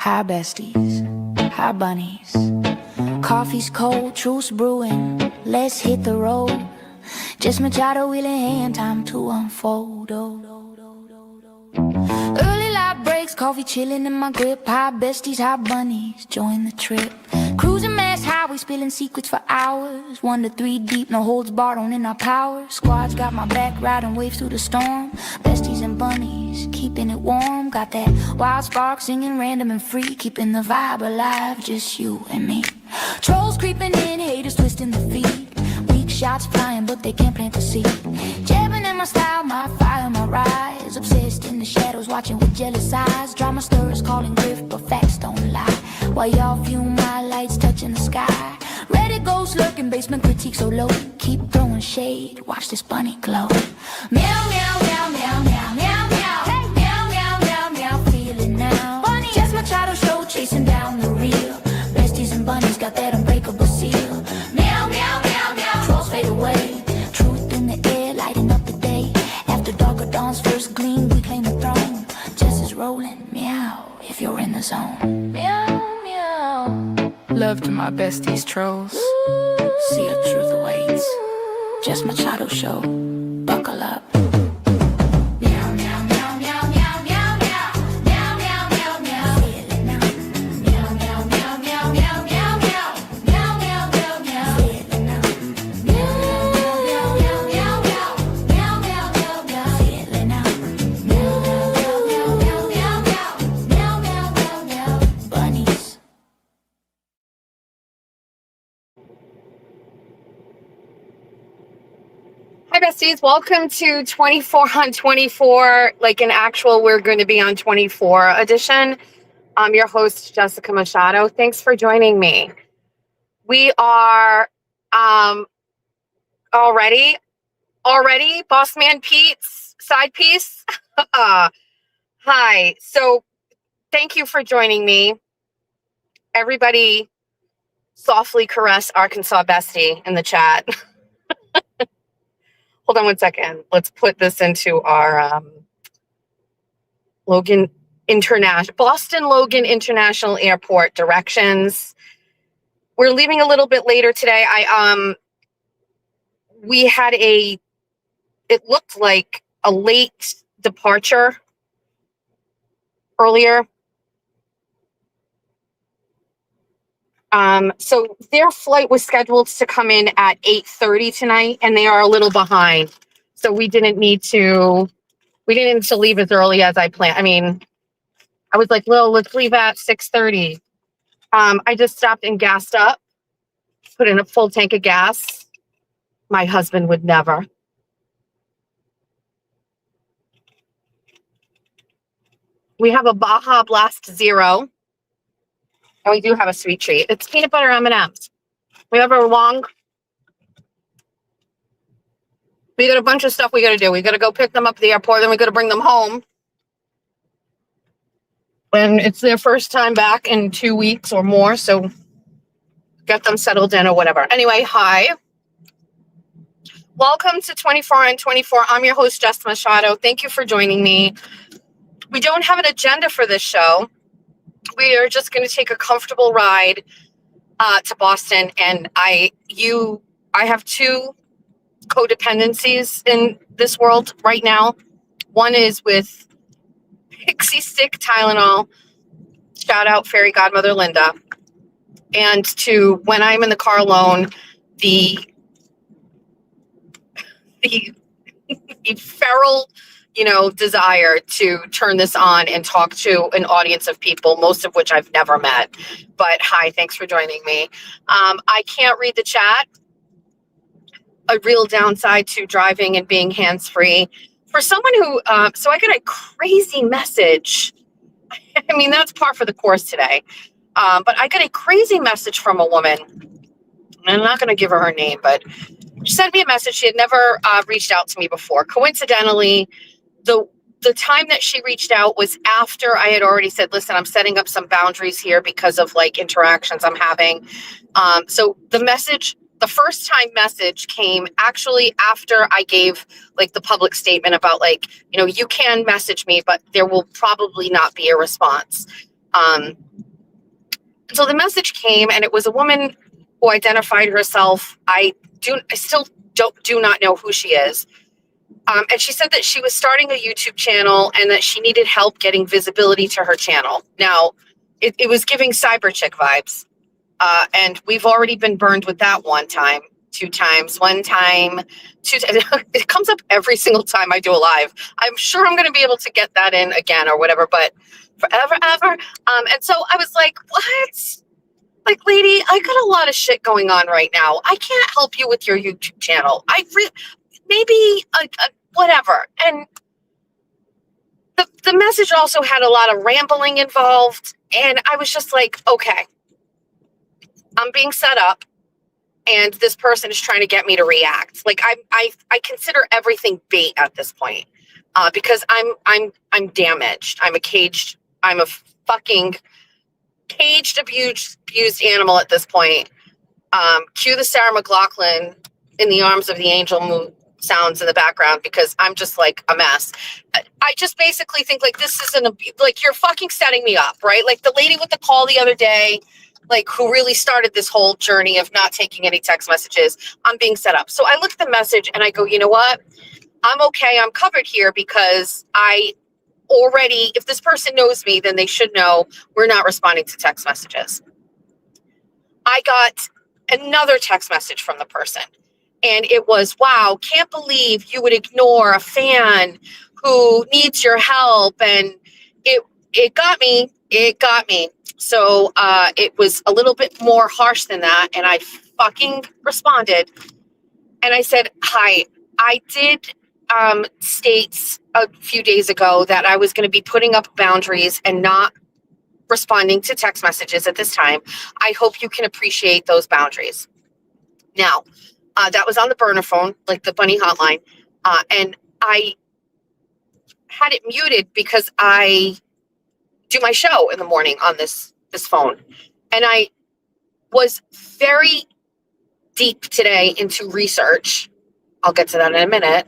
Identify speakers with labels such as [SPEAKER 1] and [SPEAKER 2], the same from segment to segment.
[SPEAKER 1] Hi besties, hi bunnies. Coffee's cold, truce brewing. Let's hit the road. Just Machado wheel in hand, time to unfold. Early light breaks, coffee chilling in my grip. Hi besties, hi bunnies, join the trip. Cruising mass highway, spilling secrets for hours. 1 to 3 deep, no holds barred, owning our power. Squad's got my back, riding waves through the storm. Besties and bunnies, keeping it warm. Got that wild spark, singing random and free. Keeping the vibe alive, just you and me. Trolls creeping in, haters twisting the feet. Weak shots flying, but they can't plant the seed. Jabbing in my style, my fire, my rise. Obsessed in the shadows, watching with jealous eyes. Drama stirrers calling grift, but facts don't lie. While y'all fume, my lights touching the sky. Reddit ghosts lurking, basement critique so low. Keep throwing shade, watch this bunny glow. Meow, meow, meow, meow, meow, meow, meow. Hey. Meow, meow, meow, meow, feel it now. Bunny. Just Machado show, chasing down the real. Besties and bunnies got that unbreakable seal. Meow, meow, meow, meow, trolls fade away. Truth in the air, lighting up the day. After dark or dawn's first gleam, we claim the throne. Just as rolling, meow, if you're in the zone. Meow. Love to my besties trolls. See a truth awaits. Just Machado show. Buckle up. Meow meow meow meow meow meow meow meow meow meow meow. Feel it now. Meow meow meow meow meow meow meow meow meow meow meow. Feel it now. Meow meow meow meow meow meow meow meow meow. Feel it now. Meow meow meow meow meow meow meow meow meow. Bunnies.
[SPEAKER 2] Hi, besties. Welcome to 24 on 24, like an actual We're Going to Be on 24 edition. I'm your host, Jessica Machado. Thanks for joining me. We are already Boss Man Pete's side piece. Hi. So thank you for joining me. Everybody softly caress Arkansas Bestie in the chat. Hold on one second. Let's put this into our Boston Logan International Airport directions. We're leaving a little bit later today. We had it looked like a late departure earlier. So their flight was scheduled to come in at 8:30 tonight, and they are a little behind. So we didn't need to leave as early as I planned. I mean, I was like, well, let's leave at 6:30. I just stopped and gassed up, put in a full tank of gas. My husband would never. We have a Baja Blast Zero, and we do have a sweet treat. It's peanut butter M&Ms. We got a bunch of stuff we got to do. We got to go pick them up at the airport, then we got to bring them home. And it's their first time back in 2 weeks or more, so get them settled in or whatever. Anyway, hi. Welcome to 24 on 24. I'm your host, Jess Machado. Thank you for joining me. We don't have an agenda for this show. We are just going to take a comfortable ride to Boston, and I have two codependencies in this world right now. One is with Pixie Stick Tylenol, shout out fairy godmother Linda, and two, when I'm in the car alone, the feral, desire to turn this on and talk to an audience of people, most of which I've never met. But hi, thanks for joining me. I can't read the chat. A real downside to driving and being hands-free. For someone who, so I got a crazy message. I mean, that's par for the course today. But I got a crazy message from a woman. I'm not going to give her name, but she sent me a message. She had never reached out to me before. Coincidentally, the time that she reached out was after I had already said, listen, I'm setting up some boundaries here because of like interactions I'm having. So the first time message came actually after I gave like the public statement about like, you can message me, but there will probably not be a response. And so the message came, and it was a woman who identified herself. I still do not know who she is. And she said that she was starting a YouTube channel and that she needed help getting visibility to her channel. Now, it was giving cyber chick vibes. And we've already been burned with that one time, 2 times, 1 time, 2 times. It comes up every single time I do a live. I'm sure I'm going to be able to get that in again or whatever, but forever, ever. And so I was like, what? Like, lady, I got a lot of shit going on right now. I can't help you with your YouTube channel. Maybe whatever. And the message also had a lot of rambling involved. And I was just like, okay, I'm being set up and this person is trying to get me to react. Like I consider everything bait at this point, because I'm damaged. I'm a fucking caged, abused animal at this point. Cue the Sarah McLachlan in the arms of the angel sounds in the background, because I'm just like a mess. I just basically think like this is like you're fucking setting me up, right? Like the lady with the call the other day, like who really started this whole journey of not taking any text messages. I'm being set up. So I look at the message and I go, you know what? I'm okay. I'm covered here, because if this person knows me, then they should know we're not responding to text messages. I got another text message from the person, and it was, wow, can't believe you would ignore a fan who needs your help. And it got me. So it was a little bit more harsh than that. And I fucking responded. And I said, hi, I did state a few days ago that I was going to be putting up boundaries and not responding to text messages at this time. I hope you can appreciate those boundaries. Now, that was on the burner phone, like the bunny hotline. And I had it muted because I do my show in the morning on this phone. And I was very deep today into research. I'll get to that in a minute.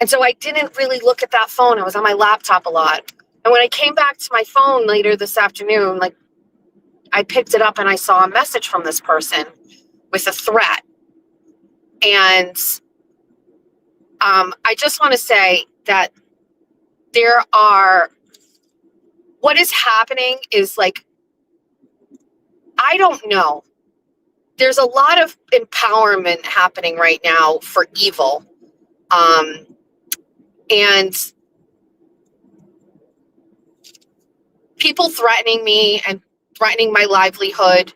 [SPEAKER 2] And so I didn't really look at that phone. I was on my laptop a lot. And when I came back to my phone later this afternoon, like I picked it up and I saw a message from this person with a threat. And I just want to say that what is happening is like, I don't know. There's a lot of empowerment happening right now for evil. And people threatening me and threatening my livelihood,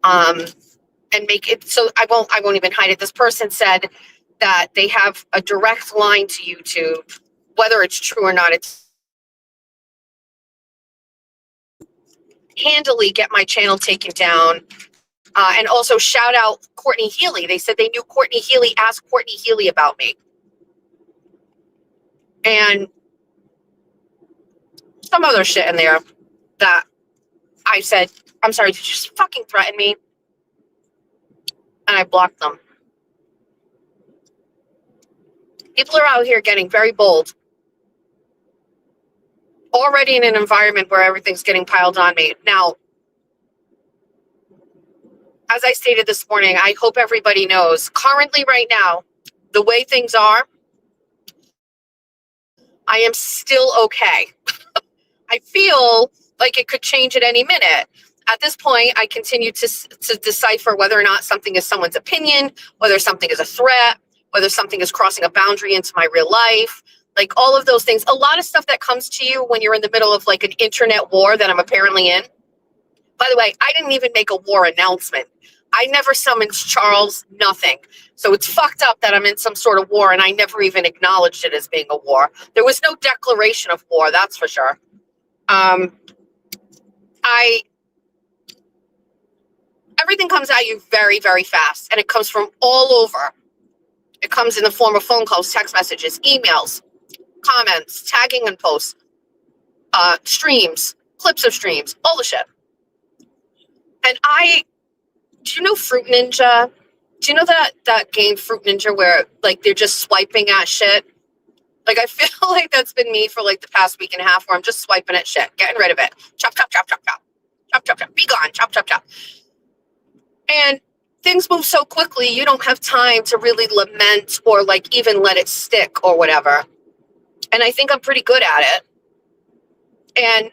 [SPEAKER 2] and make it so I won't even hide it. This person said that they have a direct line to YouTube, whether it's true or not. It's handily get my channel taken down. And also shout out Courtney Healy. They said they knew Courtney Healy. Asked Courtney Healy about me. And some other shit in there that I said, I'm sorry, did you just fucking threaten me? And I blocked them. People are out here getting very bold. Already in an environment where everything's getting piled on me. Now, as I stated this morning, I hope everybody knows, currently right now, the way things are, I am still okay. I feel like it could change at any minute. At this point, I continue to decipher whether or not something is someone's opinion, whether something is a threat, whether something is crossing a boundary into my real life, like all of those things. A lot of stuff that comes to you when you're in the middle of like an internet war that I'm apparently in. By the way, I didn't even make a war announcement. I never summoned Charles, nothing. So it's fucked up that I'm in some sort of war and I never even acknowledged it as being a war. There was no declaration of war, that's for sure. Everything comes at you very, very fast, and it comes from all over. It comes in the form of phone calls, text messages, emails, comments, tagging and posts, streams, clips of streams, all the shit. And do you know Fruit Ninja? Do you know that game Fruit Ninja where like they're just swiping at shit? Like, I feel like that's been me for like the past week and a half, where I'm just swiping at shit, getting rid of it. Chop, chop, chop, chop, chop. Chop, chop, chop. Be gone. Chop, chop, chop. And things move so quickly, you don't have time to really lament or like even let it stick or whatever. And I think I'm pretty good at it. And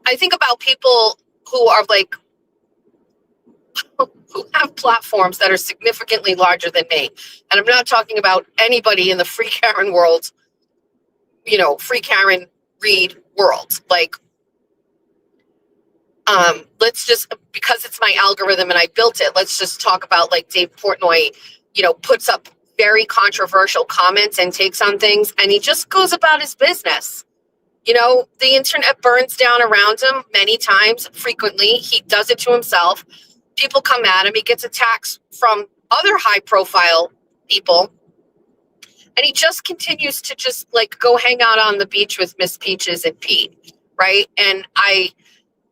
[SPEAKER 2] I think about people who are like, who have platforms that are significantly larger than me. And I'm not talking about anybody in the free Karen world, you know, free Karen Reed world. Like, let's just, because it's my algorithm and I built it, let's just talk about like Dave Portnoy, you know, puts up very controversial comments and takes on things, and he just goes about his business. You know, the internet burns down around him many times, frequently. He does it to himself. People come at him. He gets attacks from other high profile people. And he just continues to just like go hang out on the beach with Miss Peaches and Pete. Right. And I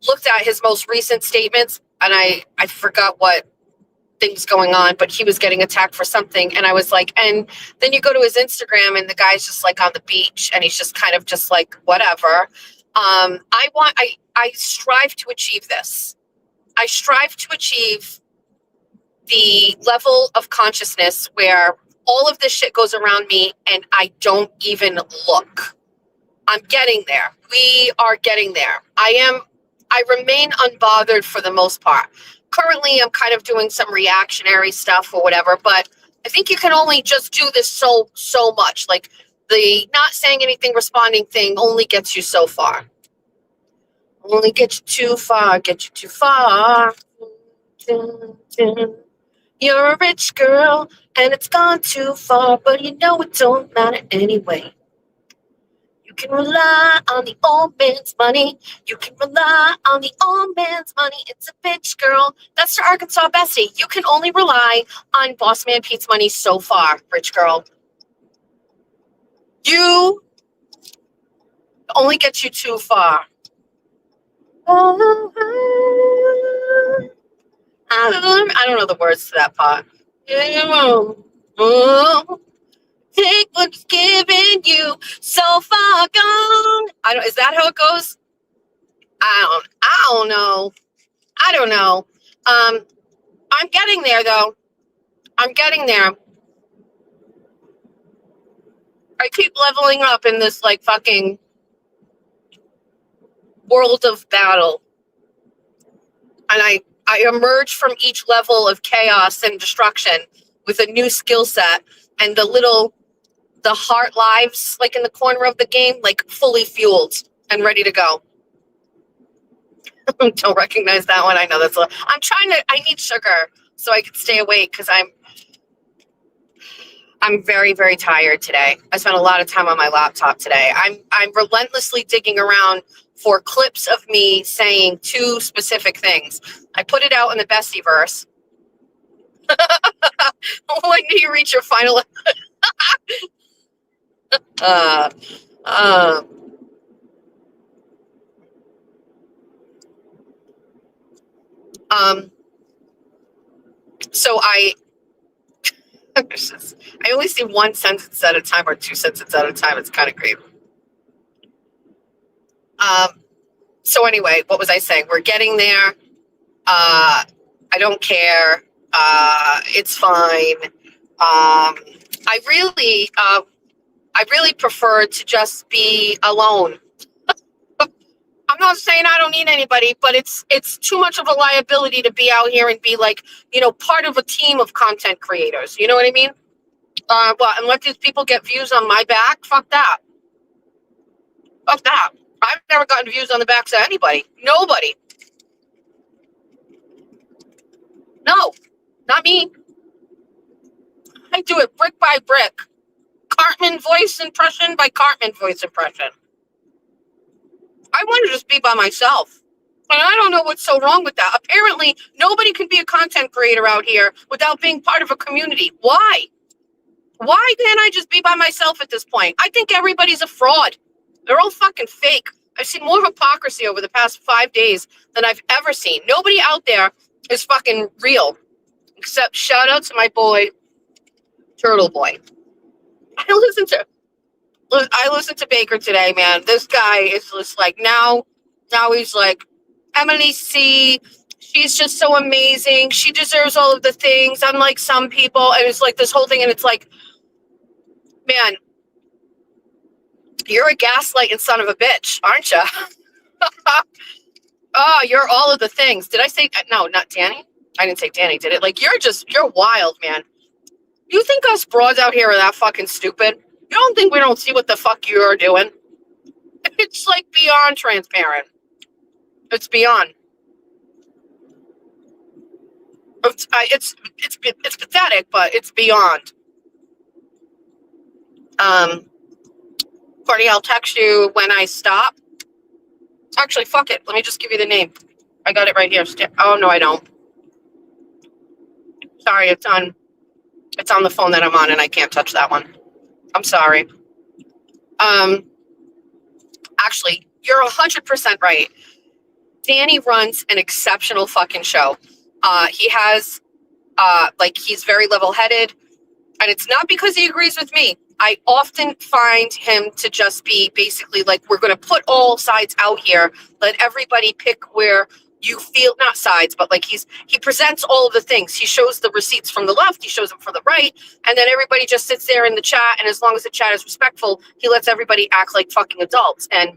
[SPEAKER 2] looked at his most recent statements, and I forgot what things going on, but he was getting attacked for something. And I was like, and then you go to his Instagram and the guy's just like on the beach, and he's just kind of just like, whatever. I strive to achieve this. I strive to achieve the level of consciousness where all of this shit goes around me and I don't even look. I'm getting there. We are getting there. I remain unbothered for the most part. Currently, I'm kind of doing some reactionary stuff or whatever, but I think you can only just do this so much. Like, the not saying anything, responding thing only gets you so far. Only get you too far, get you too far. You're a rich girl, and it's gone too far, but you know it don't matter anyway. You can rely on the old man's money. You can rely on the old man's money. It's a bitch, girl. That's the Arkansas Bessie. You can only rely on Boss Man Pete's money so far, rich girl. You only get you too far. I don't know the words to that part. Take what's given you, so far gone. Is that how it goes? I don't know. I'm getting there though. I'm getting there. I keep leveling up in this like fucking world of battle. And I emerge from each level of chaos and destruction with a new skill set, and the heart lives like in the corner of the game, like fully fueled and ready to go. Don't recognize that one. I know I need sugar so I can stay awake, because I'm very, very tired today. I spent a lot of time on my laptop today. I'm relentlessly digging around for clips of me saying two specific things. I put it out in the Bestieverse. When do you reach your final? So I only see one sentence at a time or two sentences at a time. It's kind of great. So anyway, what was I saying? We're getting there. I don't care. It's fine. I really prefer to just be alone. I'm not saying I don't need anybody, but it's too much of a liability to be out here and be like, you know, part of a team of content creators. You know what I mean? And let these people get views on my back. Fuck that. Fuck that. I've never gotten views on the backs of anybody. Nobody. No, not me. I do it brick by brick. Cartman voice impression by Cartman voice impression. I want to just be by myself. And I don't know what's so wrong with that. Apparently, nobody can be a content creator out here without being part of a community. Why? Why can't I just be by myself at this point? I think everybody's a fraud. They're all fucking fake. I've seen more hypocrisy over the past 5 days than I've ever seen. Nobody out there is fucking real. Except shout out to my boy, Turtle Boy. I listened to Baker today, man. This guy is just like now he's like, Emily C, she's just so amazing. She deserves all of the things, unlike some people. And it's like this whole thing, and it's like, man, you're a gaslighting son of a bitch, aren't you? Oh, you're all of the things. Did I say no, not Danny? I didn't say Danny, did it? Like, you're wild, man. You think us broads out here are that fucking stupid? You don't think we don't see what the fuck you are doing? It's like beyond transparent. It's beyond. It's pathetic, but it's beyond. Courtney, I'll text you when I stop. Actually, fuck it. Let me just give you the name. I got it right here. Oh no, I don't. Sorry, it's on the phone that I'm on, and I can't touch that one. I'm sorry. Actually, you're 100% right. Danny runs an exceptional fucking show. He has, he's very level-headed, and it's not because he agrees with me. I often find him to just be basically like, we're going to put all sides out here. Let everybody pick where you feel, not sides, but like he presents all of the things. He shows the receipts from the left, he shows them from the right, and then everybody just sits there in the chat, and as long as the chat is respectful, he lets everybody act like fucking adults. And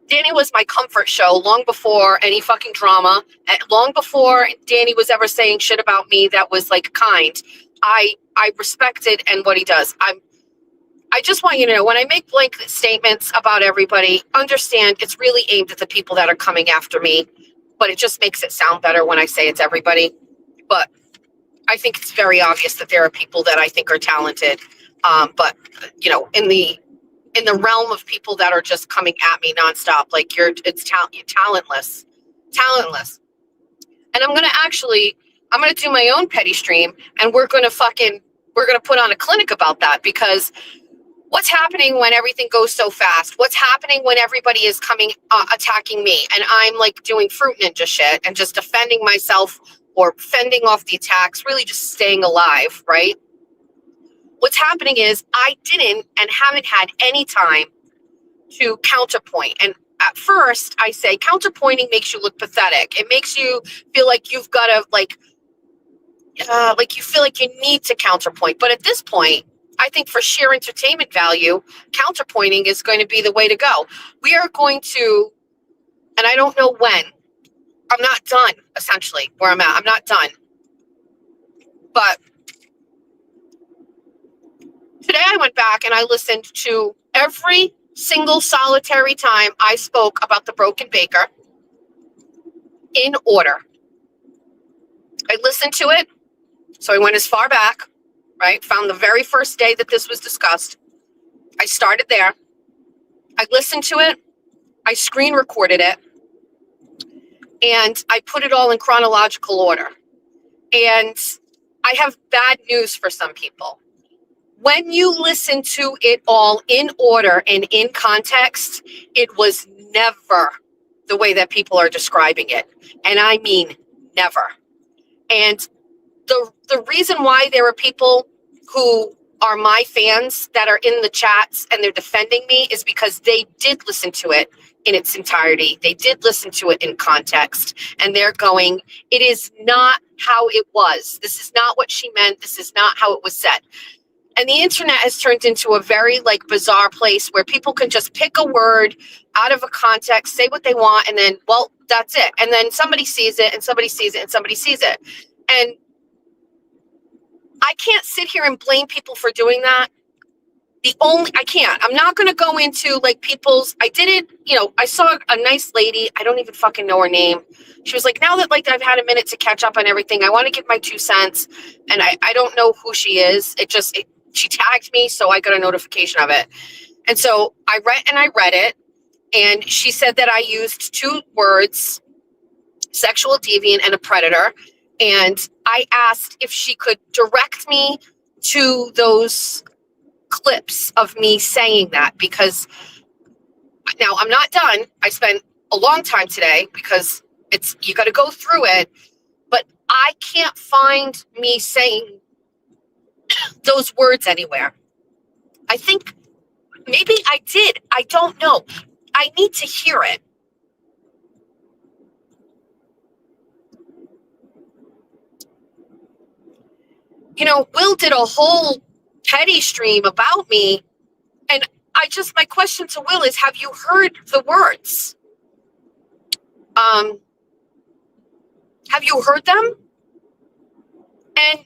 [SPEAKER 2] Danny was my comfort show long before any fucking drama, and long before Danny was ever saying shit about me that was like kind. I respected and what he does. I just want you to know, when I make blanket statements about everybody, understand it's really aimed at the people that are coming after me, but it just makes it sound better when I say it's everybody. But I think it's very obvious that there are people that I think are talented. But you know, in the realm of people that are just coming at me nonstop, like you're talentless. And I'm gonna do my own petty stream, and we're gonna put on a clinic about that, because what's happening when everything goes so fast? What's happening when everybody is coming, attacking me, and I'm like doing fruit ninja shit and just defending myself or fending off the attacks, really just staying alive, right? What's happening is I didn't and haven't had any time to counterpoint. And at first I say counterpointing makes you look pathetic. It makes you feel like you've got to you feel like you need to counterpoint. But at this point, I think for sheer entertainment value, counterpointing is going to be the way to go. We are going to, and I don't know when, I'm not done, essentially, where I'm at. I'm not done. But today I went back and I listened to every single solitary time I spoke about the broken baker in order. I listened to it. So I went as far back, right? Found the very first day that this was discussed. I started there. I listened to it. I screen recorded it. And I put it all in chronological order. And I have bad news for some people. When you listen to it all in order and in context, it was never the way that people are describing it. And I mean never. And the reason why there are people who are my fans that are in the chats and they're defending me is because they did listen to it in its entirety. They did listen to it in context, and they're going, it is not how it was. This is not what she meant. This is not how it was said. And the internet has turned into a very bizarre place where people can just pick a word out of a context, say what they want, and then, well, that's it. And then somebody sees it, and somebody sees it, and somebody sees it. And I can't sit here and blame people for doing that. I can't. I'm not going to go into people's, I did it, I saw a nice lady. I don't even fucking know her name. She was like, now that I've had a minute to catch up on everything, I want to give my 2 cents. And I don't know who she is. She tagged me, so I got a notification of it. And so I read it. And she said that I used 2 words, sexual deviant and a predator. And I asked if she could direct me to those clips of me saying that, because now I'm not done. I spent a long time today because you got to go through it, but I can't find me saying those words anywhere. I think maybe I did. I don't know. I need to hear it. You know, Will did a whole petty stream about me. And my question to Will is, have you heard the words? Have you heard them? And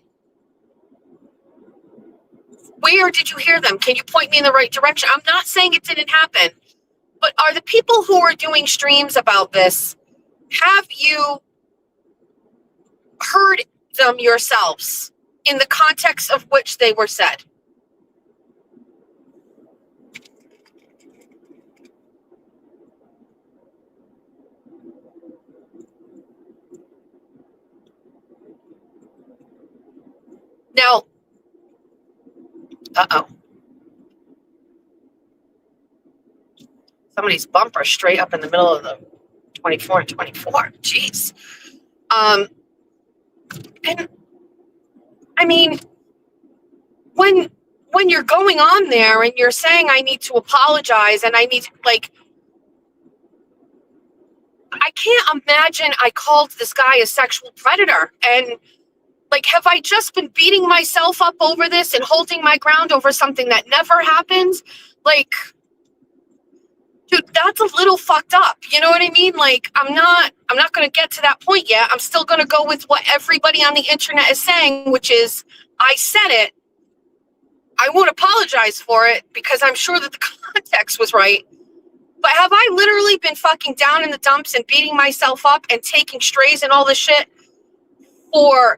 [SPEAKER 2] where did you hear them? Can you point me in the right direction? I'm not saying it didn't happen, but are the people who are doing streams about this, have you heard them yourselves in the context of which they were said? Now, somebody's bumper straight up in the middle of the 24 and 24. Jeez. And I mean, when you're going on there and you're saying I need to apologize and I need to, like, I can't imagine I called this guy a sexual predator. And like, have I just been beating myself up over this and holding my ground over something that never happens? Like, dude, that's a little fucked up. You know what I mean? Like, I'm not going to get to that point yet. I'm still going to go with what everybody on the internet is saying, which is, I said it. I won't apologize for it because I'm sure that the context was right. But have I literally been fucking down in the dumps and beating myself up and taking strays and all this shit for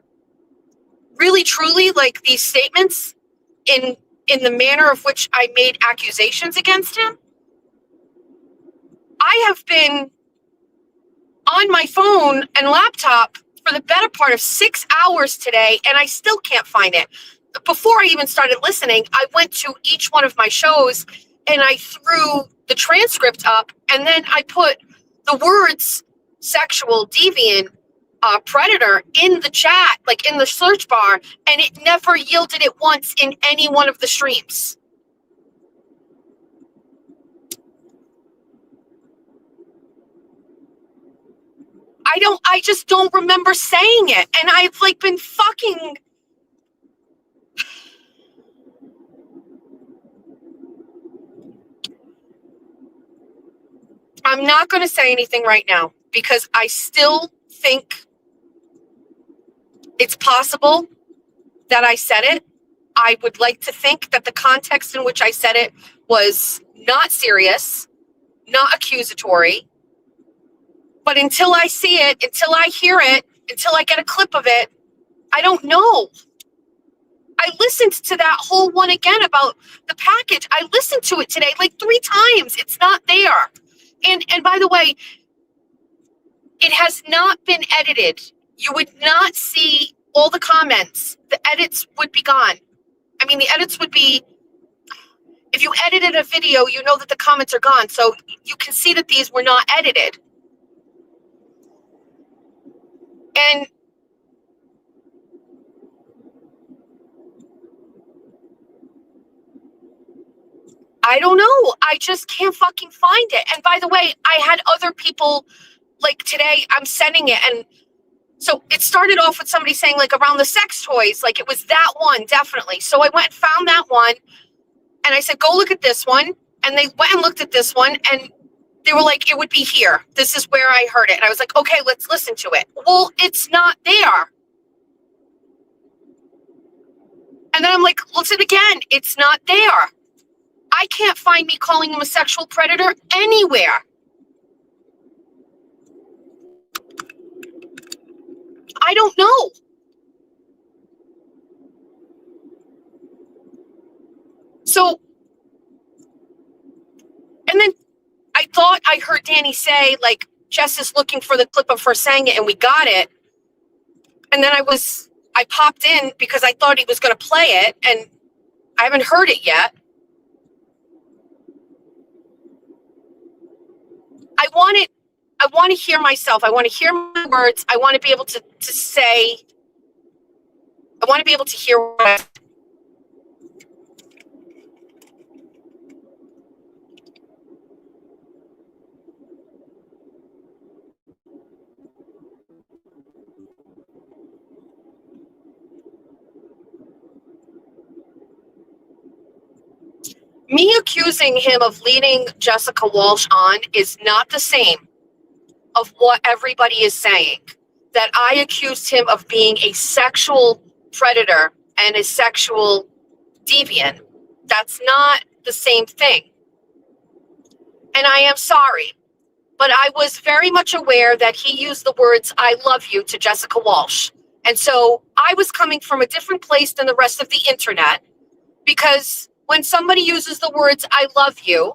[SPEAKER 2] really, truly, like, these statements in the manner of which I made accusations against him? I have been on my phone and laptop for the better part of 6 hours today, and I still can't find it. Before I even started listening, I went to each one of my shows and I threw the transcript up, and then I put the words sexual, deviant, predator in the chat, like in the search bar, and it never yielded it once in any one of the streams. I just don't remember saying it. And I've like been fucking. I'm not going to say anything right now because I still think it's possible that I said it. I would like to think that the context in which I said it was not serious, not accusatory. But until I see it, until I hear it, until I get a clip of it, I don't know. I listened to that whole one again about the package. I listened to it today like 3 times. It's not there. And by the way, it has not been edited. You would not see all the comments. The edits would be gone. I mean, the edits would be, if you edited a video, you know that the comments are gone. So you can see that these were not edited. And I don't know. I just can't fucking find it. And by the way, I had other people, like today, I'm sending it. And so it started off with somebody saying like around the sex toys, like it was that one, definitely. So I went and found that one. And I said, go look at this one. And they went and looked at this one. And they were like, it would be here. This is where I heard it. And I was like, okay, let's listen to it. Well, it's not there. And then I'm like, listen again. It's not there. I can't find me calling him a sexual predator anywhere. I don't know. So, and then I thought I heard Danny say, like, Jess is looking for the clip of her saying it, and we got it. And then I popped in because I thought he was going to play it, and I haven't heard it yet. I want to hear myself. I want to hear my words. I want to be able to say, I want to be able to hear what Me accusing him of leading Jessica Walsh on is not the same of what everybody is saying. That I accused him of being a sexual predator and a sexual deviant. That's not the same thing. And I am sorry, but I was very much aware that he used the words, "I love you" to Jessica Walsh. And so I was coming from a different place than the rest of the internet, because when somebody uses the words, "I love you,"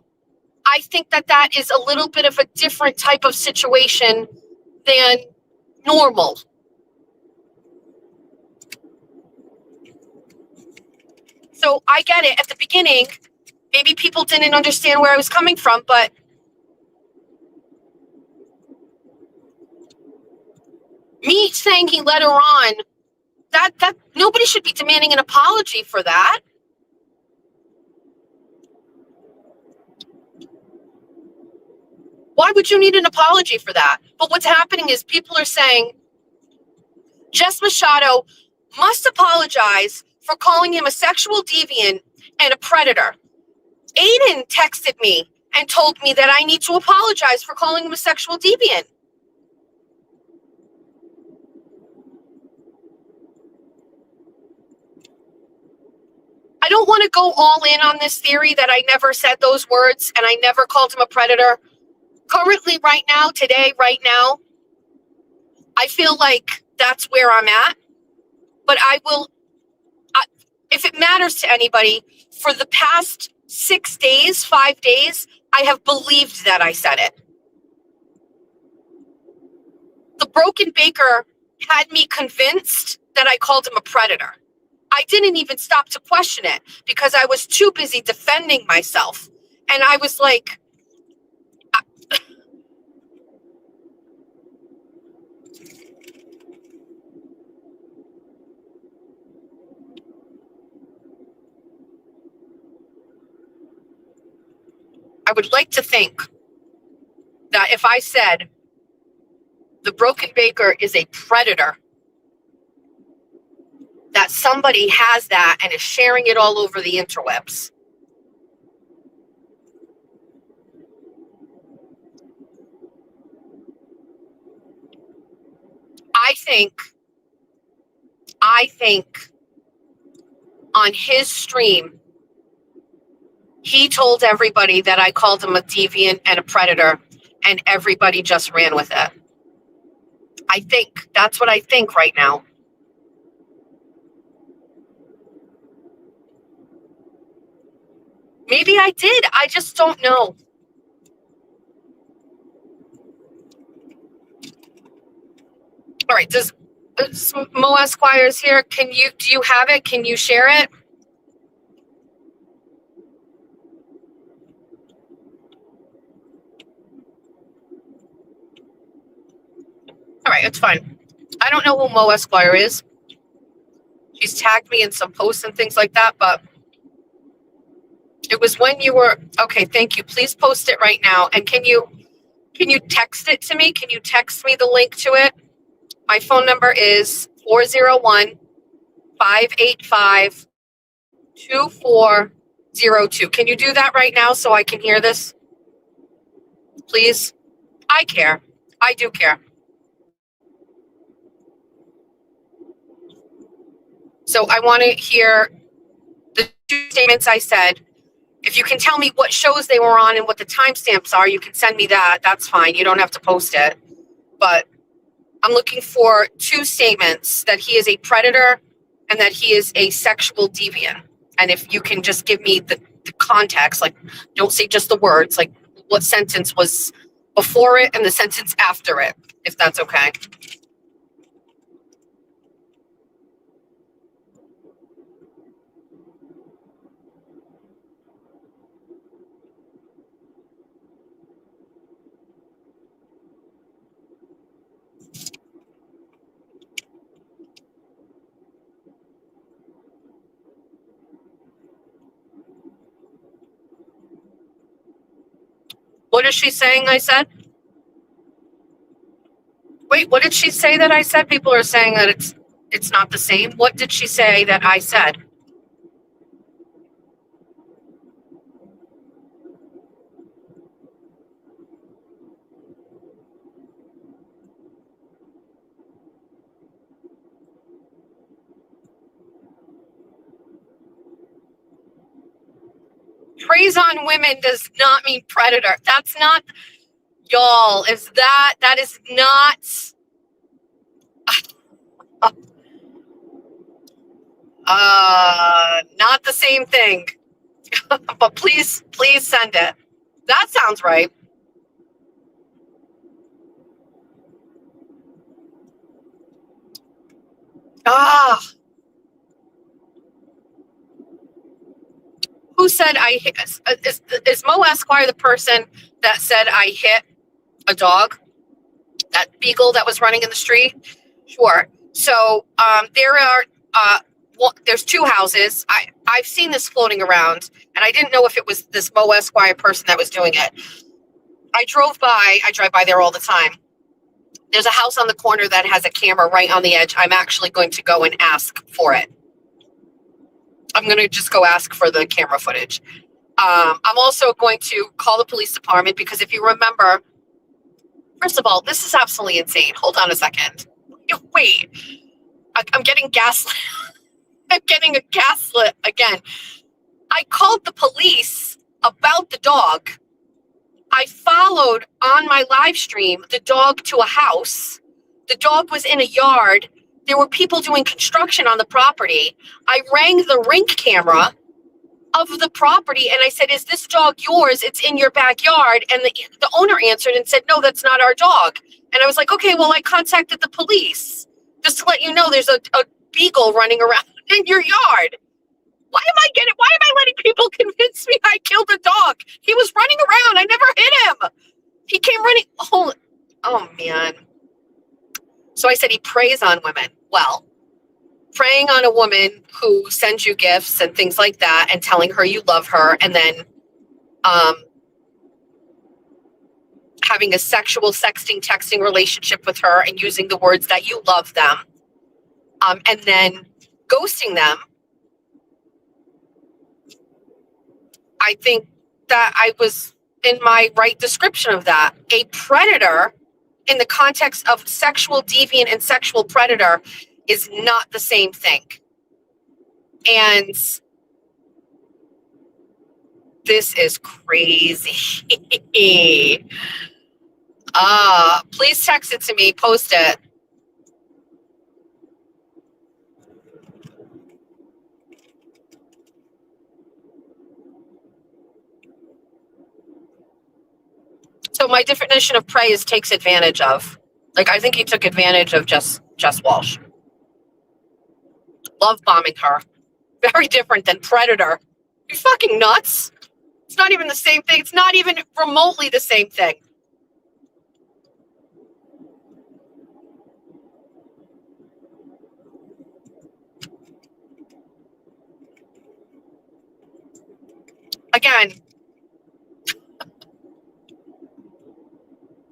[SPEAKER 2] I think that that is a little bit of a different type of situation than normal. So I get it. At the beginning, maybe people didn't understand where I was coming from, but me saying he led her on, that nobody should be demanding an apology for that. Why would you need an apology for that? But what's happening is people are saying Jess Machado must apologize for calling him a sexual deviant and a predator. Aiden texted me and told me that I need to apologize for calling him a sexual deviant. I don't want to go all in on this theory that I never said those words and I never called him a predator. Currently, right now, today, right now, I feel like that's where I'm at. But I will, if it matters to anybody, for the past 6 days, 5 days, I have believed that I said it. The Broken Baker had me convinced that I called him a predator. I didn't even stop to question it because I was too busy defending myself. And I was like, I would like to think that if I said the Broken Baker is a predator, that somebody has that and is sharing it all over the interwebs. I think on his stream, he told everybody that I called him a deviant and a predator, and everybody just ran with it. I think that's what I think right now. Maybe I did. I just don't know. All right. Does Mo Esquire's here? Do you have it? Can you share it? All right, it's fine. I don't know who Mo Esquire is. She's tagged me in some posts and things like that, but it was when you were, okay, thank you. Please post it right now. And can you text it to me? Can you text me the link to it? My phone number is 401-585-2402. Can you do that right now so I can hear this? Please? I care. I do care. So I want to hear the 2 statements I said. If you can tell me what shows they were on and what the timestamps are, you can send me that. That's fine. You don't have to post it. But I'm looking for 2 statements that he is a predator and that he is a sexual deviant. And if you can just give me the context, like don't say just the words, like what sentence was before it and the sentence after it, if that's okay. What is she saying I said? Wait, what did she say that I said? People are saying that it's not the same. What did she say that I said? Preys on women does not mean predator. That's not, y'all, that is not, not the same thing. But please send it. That sounds right. Who said I hit? Is Mo Esquire the person that said I hit a dog? That beagle that was running in the street? Sure. So there's two houses. I've seen this floating around, and I didn't know if it was this Mo Esquire person that was doing it. I drive by there all the time. There's a house on the corner that has a camera right on the edge. I'm actually going to go and ask for it. I'm going to just go ask for the camera footage. I'm also going to call the police department because if you remember, first of all, this is absolutely insane. Hold on a second. Wait, I'm getting gaslit. I'm getting a gaslit again. I called the police about the dog. I followed on my live stream the dog to a house. The dog was in a yard. There were people doing construction on the property. I rang the Ring camera of the property and I said, is this dog yours? It's in your backyard. And the owner answered and said, no, that's not our dog. And I was like, okay, well, I contacted the police just to let you know there's a beagle running around in your yard. Why am I letting people convince me I killed a dog? He was running around. I never hit him. He came running. Oh man. So I said he preys on women. Well, preying on a woman who sends you gifts and things like that and telling her you love her and then having a sexual sexting, texting relationship with her and using the words that you love them and then ghosting them. I think that I was in my right description of that. A predator in the context of sexual deviant and sexual predator is not the same thing. And this is crazy. Please text it to me, post it. So my definition of prey is takes advantage of. Like, I think he took advantage of Jess Walsh. Love bombing her. Very different than predator. You fucking nuts. It's not even the same thing. It's not even remotely the same thing. Again,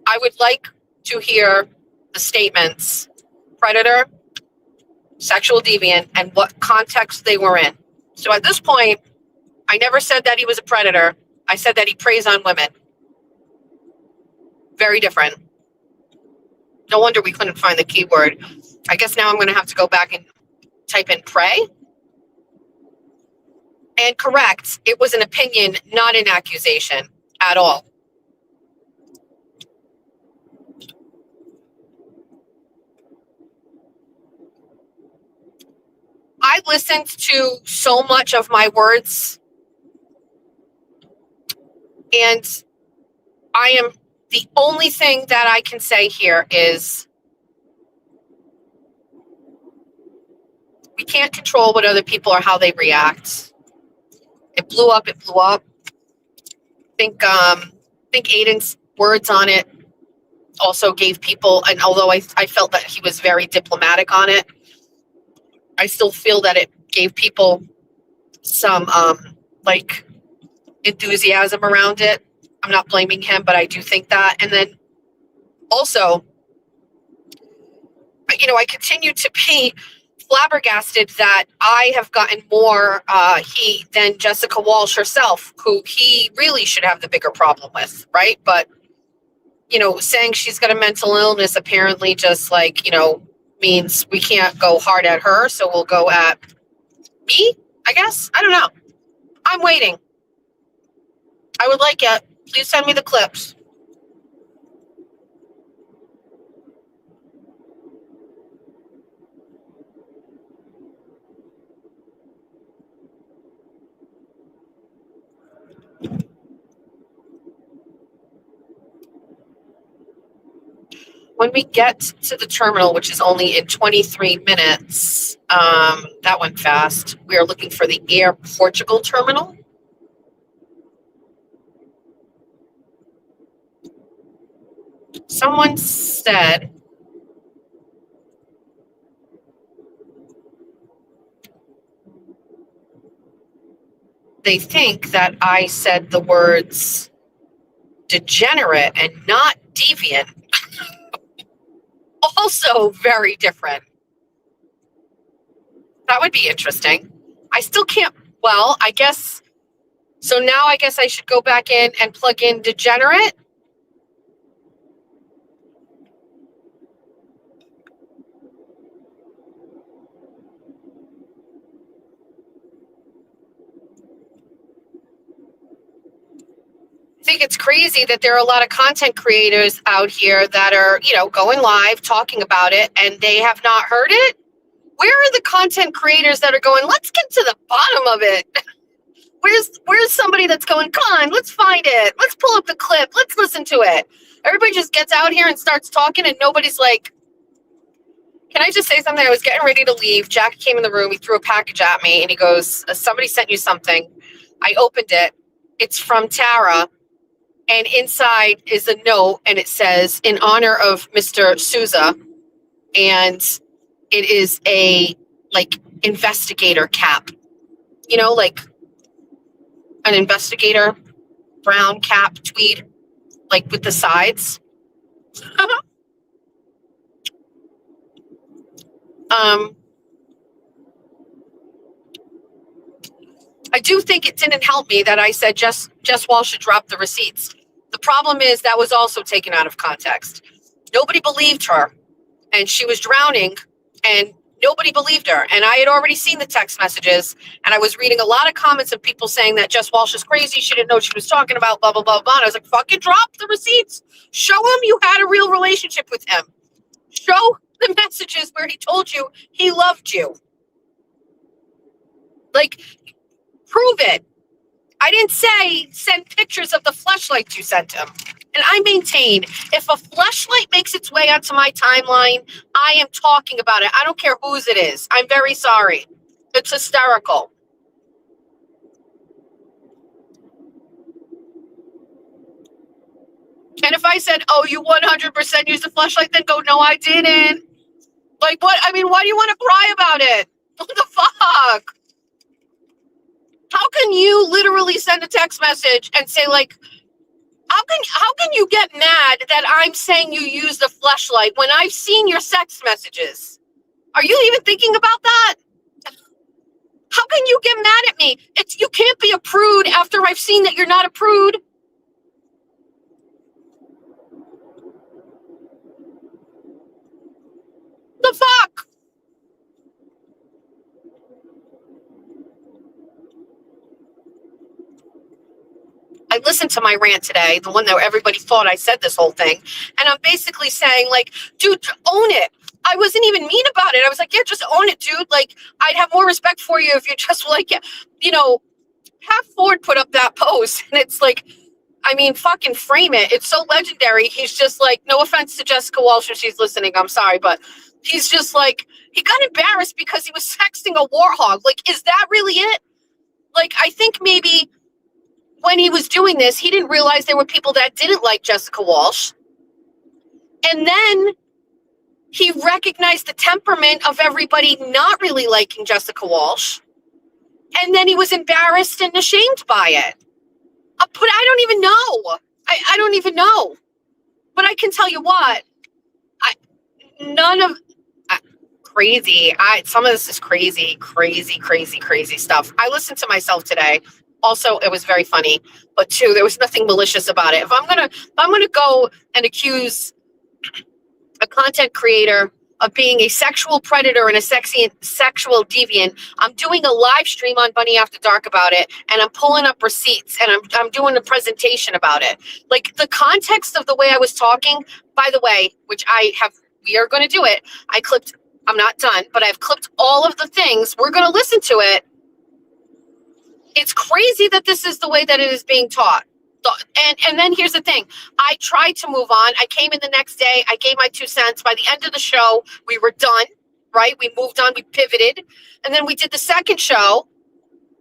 [SPEAKER 2] I would like to hear the statements, predator, sexual deviant, and what context they were in. So at this point, I never said that he was a predator. I said that he preys on women. Very different. No wonder we couldn't find the keyword. I guess now I'm going to have to go back and type in prey. And correct, it was an opinion, not an accusation at all. I listened to so much of my words, and the only thing that I can say here is we can't control what other people or how they react. It blew up. I think Aiden's words on it also gave people, and although I felt that he was very diplomatic on it, I still feel that it gave people some enthusiasm around it. I'm not blaming him, but I do think that. And then also, I continue to be flabbergasted that I have gotten more heat than Jessica Walsh herself, who he really should have the bigger problem with, right? But, saying she's got a mental illness apparently just means we can't go hard at her, so we'll go at me, I guess. I don't know. I'm waiting. I would like it. Please send me the clips. When we get to the terminal, which is only in 23 minutes, that went fast. We are looking for the Air Portugal terminal. Someone said they think that I said the words degenerate and not deviant. Also very different. That would be interesting. I still can't, well, I guess, so now I guess I should go back in and plug in degenerate. I think it's crazy that there are a lot of content creators out here that are, going live, talking about it, and they have not heard it. Where are the content creators that are going, let's get to the bottom of it? Where's somebody that's going, come on, let's find it. Let's pull up the clip. Let's listen to it. Everybody just gets out here and starts talking, and nobody's like, can I just say something? I was getting ready to leave. Jack came in the room. He threw a package at me, and he goes, somebody sent you something. I opened it. It's from Tara. And inside is a note, and it says, in honor of Mr. Souza. And it is a, investigator cap. Like an investigator brown cap tweed, with the sides. I do think it didn't help me that I said Jess Walsh should drop the receipts. The problem is that was also taken out of context. Nobody believed her, and she was drowning, and nobody believed her. And I had already seen the text messages, and I was reading a lot of comments of people saying that Jess Walsh is crazy. She didn't know what she was talking about, blah, blah, blah, blah. And I was like, fucking drop the receipts. Show him you had a real relationship with him. Show the messages where he told you he loved you. Prove it. I didn't say send pictures of the fleshlights you sent him. And I maintain, if a fleshlight makes its way onto my timeline, I am talking about it. I don't care whose it is. I'm very sorry. It's hysterical. And if I said, oh, you 100% used the fleshlight, then go, no, I didn't. What? I mean, why do you want to cry about it? What the fuck? How can you literally send a text message and say, how can you get mad that I'm saying you use the fleshlight when I've seen your sex messages? Are you even thinking about that? How can you get mad at me? You can't be a prude after I've seen that you're not a prude. The fuck? I listened to my rant today, the one that everybody thought I said this whole thing. And I'm basically saying, dude, own it. I wasn't even mean about it. I was like, yeah, just own it, dude. I'd have more respect for you if you just have Ford put up that post. And it's fucking frame it. It's so legendary. He's just no offense to Jessica Walsh if she's listening. I'm sorry, but he's just he got embarrassed because he was texting a warhog. Is that really it? I think maybe when he was doing this, he didn't realize there were people that didn't like Jessica Walsh. And then he recognized the temperament of everybody not really liking Jessica Walsh. And then he was embarrassed and ashamed by it. But I don't even know. I don't even know. But I can tell you what. Crazy. Some of this is crazy stuff. I listened to myself today. Also, it was very funny, but two, there was nothing malicious about it. If I'm gonna go and accuse a content creator of being a sexual predator and a sexual deviant. I'm doing a live stream on Bunny After Dark about it, and I'm pulling up receipts, and I'm doing a presentation about it. Like, the context of the way I was talking, by the way, which we are going to do it. I'm not done, but I've clipped all of the things. We're going to listen to it. It's crazy that this is the way that it is being taught. And then here's the thing. I tried to move on. I came in the next day. I gave my 2 cents. By the end of the show, we were done, right? We moved on. We pivoted. And then we did the second show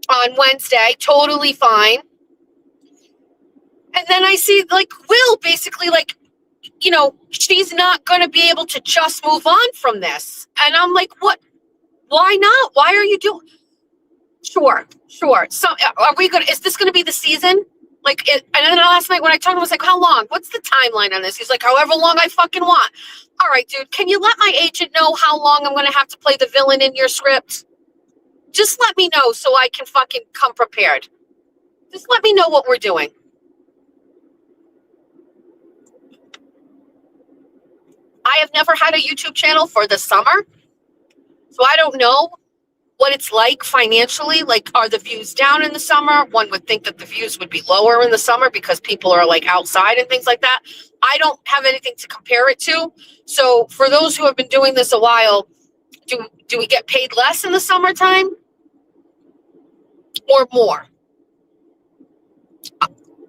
[SPEAKER 2] on Wednesday. Totally fine. And then I see, like, Will basically, like, you know, she's not going to be able to just move on from this. And I'm like, what? Why not? Why are you doing? Sure. So is this going to be the season? Like, and then last night when I talked to him, I was like, how long? What's the timeline on this? He's like, however long I fucking want. All right, dude, can you let my agent know how long I'm going to have to play the villain in your script? Just let me know so I can fucking come prepared. Just let me know what we're doing. I have never had a YouTube channel for the summer, so I don't know what it's like financially. Like, are the views down in the summer? One would think that the views would be lower in the summer because people are, like, outside and things like that. I don't have anything to compare it to. So for those who have been doing this a while, do we get paid less in the summertime or more?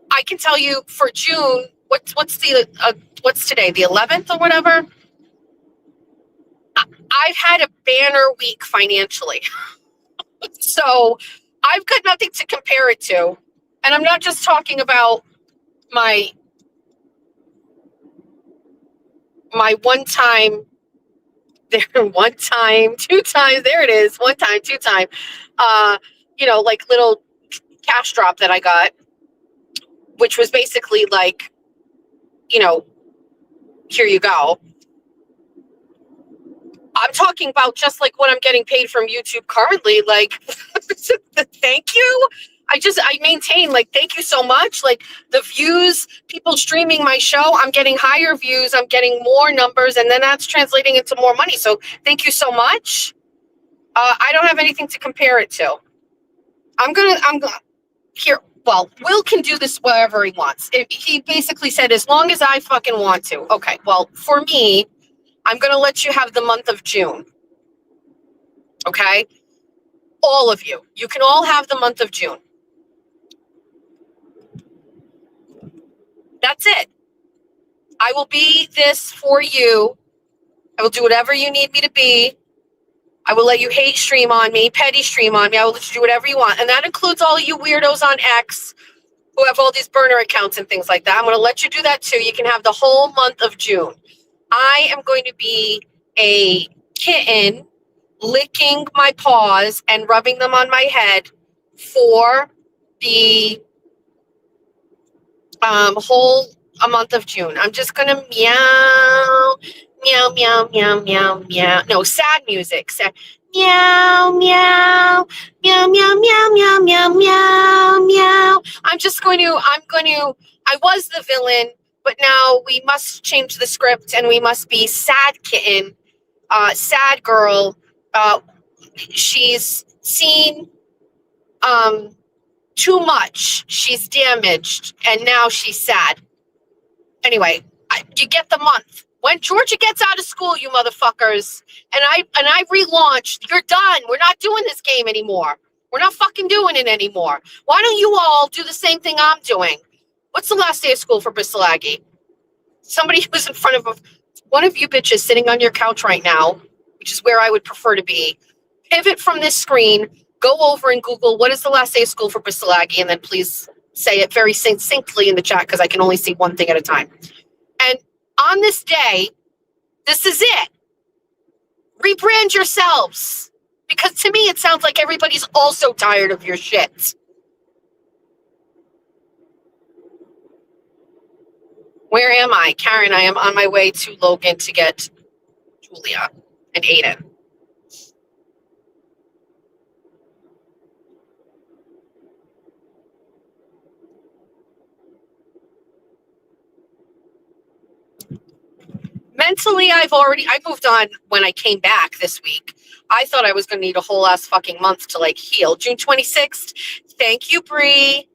[SPEAKER 2] I can tell you for June, what's today, the 11th or whatever? I've had a banner week financially. So I've got nothing to compare it to. And I'm not just talking about my one time, one time, 2 times, there it is, 1 time, 2 time, like little cash drop that I got, which was basically like, here you go. I'm talking about just like what I'm getting paid from YouTube currently. Like, thank you. I maintain, like, thank you so much. Like, the views, people streaming my show, I'm getting higher views, I'm getting more numbers, and then that's translating into more money. So thank you so much. I don't have anything to compare it to. Will can do this wherever he wants. He basically said, as long as I fucking want to. Okay, well, for me, I'm going to let you have the month of June. Okay? All of you. You can all have the month of June. That's it. I will be this for you. I will do whatever you need me to be. I will let you hate stream on me, petty stream on me. I will let you do whatever you want. And that includes all you weirdos on X who have all these burner accounts and things like that. I'm going to let you do that too. You can have the whole month of June. I am going to be a kitten licking my paws and rubbing them on my head for the whole a month of June. I'm just going to meow, meow, meow, meow, meow, meow. No, sad music. Sad. Meow, meow, meow, meow, meow, meow, meow, meow, meow. I was the villain, but now we must change the script and we must be sad kitten, sad girl. She's seen too much. She's damaged and now she's sad. Anyway, you get the month. When Georgia gets out of school, you motherfuckers, and I relaunch, you're done. We're not doing this game anymore. We're not fucking doing it anymore. Why don't you all do the same thing I'm doing? What's the last day of school for Bristol Aggie? Somebody who's in front of one of you bitches sitting on your couch right now, which is where I would prefer to be. Pivot from this screen, go over and Google what is the last day of school for Bristol Aggie, and then please say it very succinctly in the chat because I can only see one thing at a time. And on this day, this is it. Rebrand yourselves. Because to me, it sounds like everybody's also tired of your shit. Where am I? Karen, I am on my way to Logan to get Julia and Aiden. mentally, I moved on when I came back this week. I thought I was going to need a whole ass fucking month to like heal. June 26th. Thank you, Bree.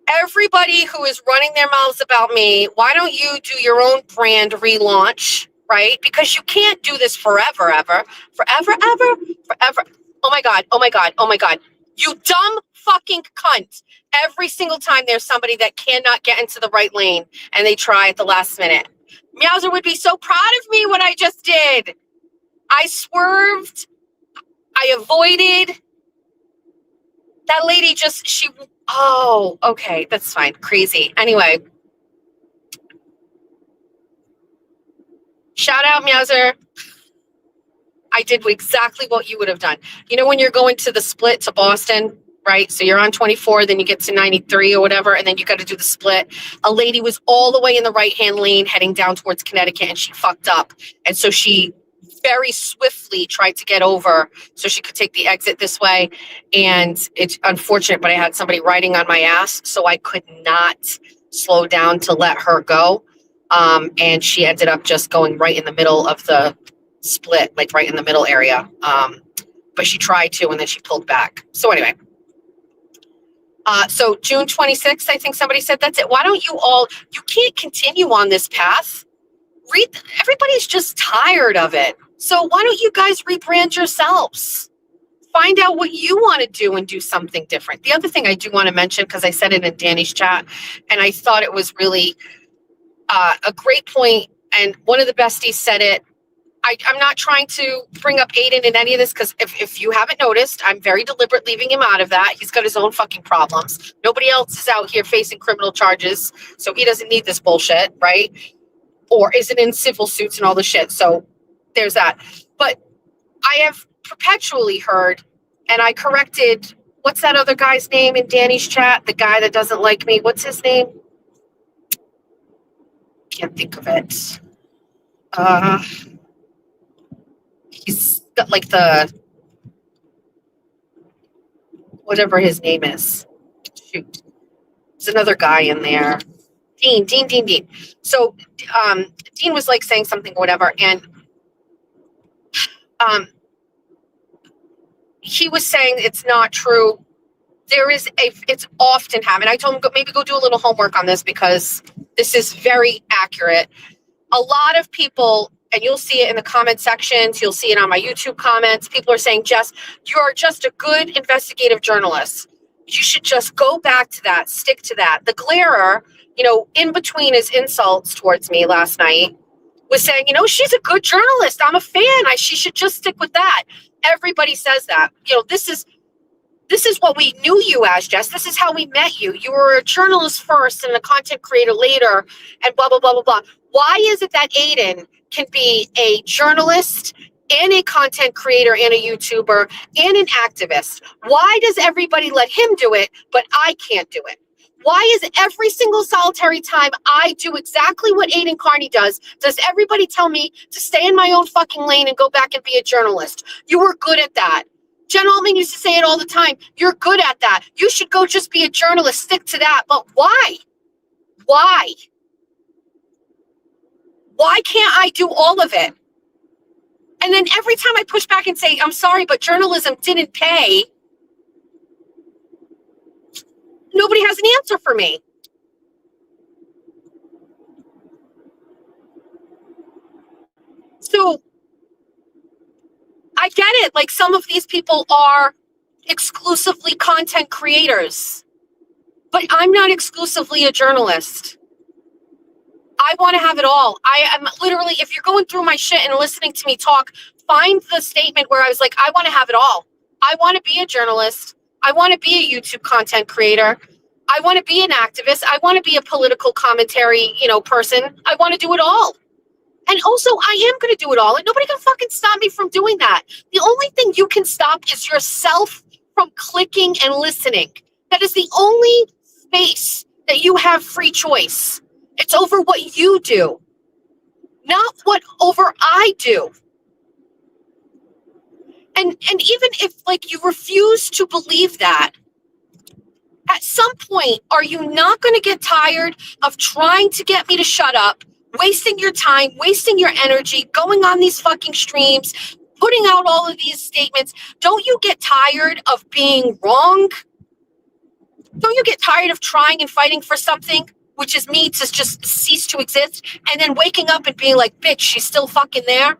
[SPEAKER 2] Everybody who is running their mouths about me, why don't you do your own brand relaunch, right? Because you can't do this forever. Oh my God. You dumb fucking cunt. Every single time there's somebody that cannot get into the right lane and they try at the last minute. Meowser would be so proud of me what I just did. I swerved. I avoided. That lady oh, okay, that's fine. Crazy. Anyway. Shout out, Meowser. I did exactly what you would have done. You know, when you're going to the split to Boston, right? So you're on 24, then you get to 93 or whatever, and then you got to do the split. A lady was all the way in the right-hand lane heading down towards Connecticut, and she fucked up. And so she very swiftly tried to get over so she could take the exit this way. And it's unfortunate, but I had somebody riding on my ass, so I could not slow down to let her go. And she ended up just going right in the middle of the split, like right in the middle area. But she tried to, and then she pulled back. So anyway. So June 26th, I think somebody said that's it. Why don't you can't continue on this path. Everybody's just tired of it. So why don't you guys rebrand yourselves? Find out what you want to do and do something different. The other thing I do want to mention, because I said it in Danny's chat, and I thought it was really a great point, and one of the besties said it. I'm not trying to bring up Aiden in any of this, because if you haven't noticed, I'm very deliberate leaving him out of that. He's got his own fucking problems. Nobody else is out here facing criminal charges, so he doesn't need this bullshit, right? Or isn't in civil suits and all the shit. So there's that. But I have perpetually heard, and I corrected, what's that other guy's name in Danny's chat? The guy that doesn't like me. What's his name? Can't think of it. He's got like whatever his name is. Shoot. There's another guy in there. Dean. So Dean was like saying something, whatever, and he was saying it's not true. It's often happened. I told him maybe go do a little homework on this, because this is very accurate. A lot of people, and you'll see it in the comment sections, you'll see it on my YouTube comments, people are saying, Jess, you're just a good investigative journalist. You should just go back to that, stick to that. The Glarer, in between his insults towards me last night, was saying, she's a good journalist. I'm a fan. She should just stick with that. Everybody says that. This is what we knew you as, Jess. This is how we met you. You were a journalist first and a content creator later, and blah, blah, blah, blah, blah. Why is it that Aiden can be a journalist and a content creator and a YouTuber and an activist? Why does everybody let him do it, but I can't do it? Why is every single solitary time I do exactly what Aiden Carney does everybody tell me to stay in my own fucking lane and go back and be a journalist? You were good at that. Jen Altman used to say it all the time. You're good at that. You should go just be a journalist, stick to that. But why? Why? Why can't I do all of it? And then every time I push back and say, I'm sorry, but journalism didn't pay, nobody has an answer for me. So I get it. Like, some of these people are exclusively content creators, but I'm not exclusively a journalist. I want to have it all. I am literally, if you're going through my shit and listening to me talk, find the statement where I was like, I want to have it all. I want to be a journalist. I want to be a YouTube content creator. I want to be an activist. I want to be a political commentary, person. I want to do it all. And also, I am going to do it all. And nobody can fucking stop me from doing that. The only thing you can stop is yourself from clicking and listening. That is the only space that you have free choice. It's over what you do, not what over I do. And even if you refuse to believe that, at some point, are you not going to get tired of trying to get me to shut up, wasting your time, wasting your energy, going on these fucking streams, putting out all of these statements. Don't you get tired of being wrong? Don't you get tired of trying and fighting for something, which is me, to just cease to exist, and then waking up and being like, bitch, she's still fucking there?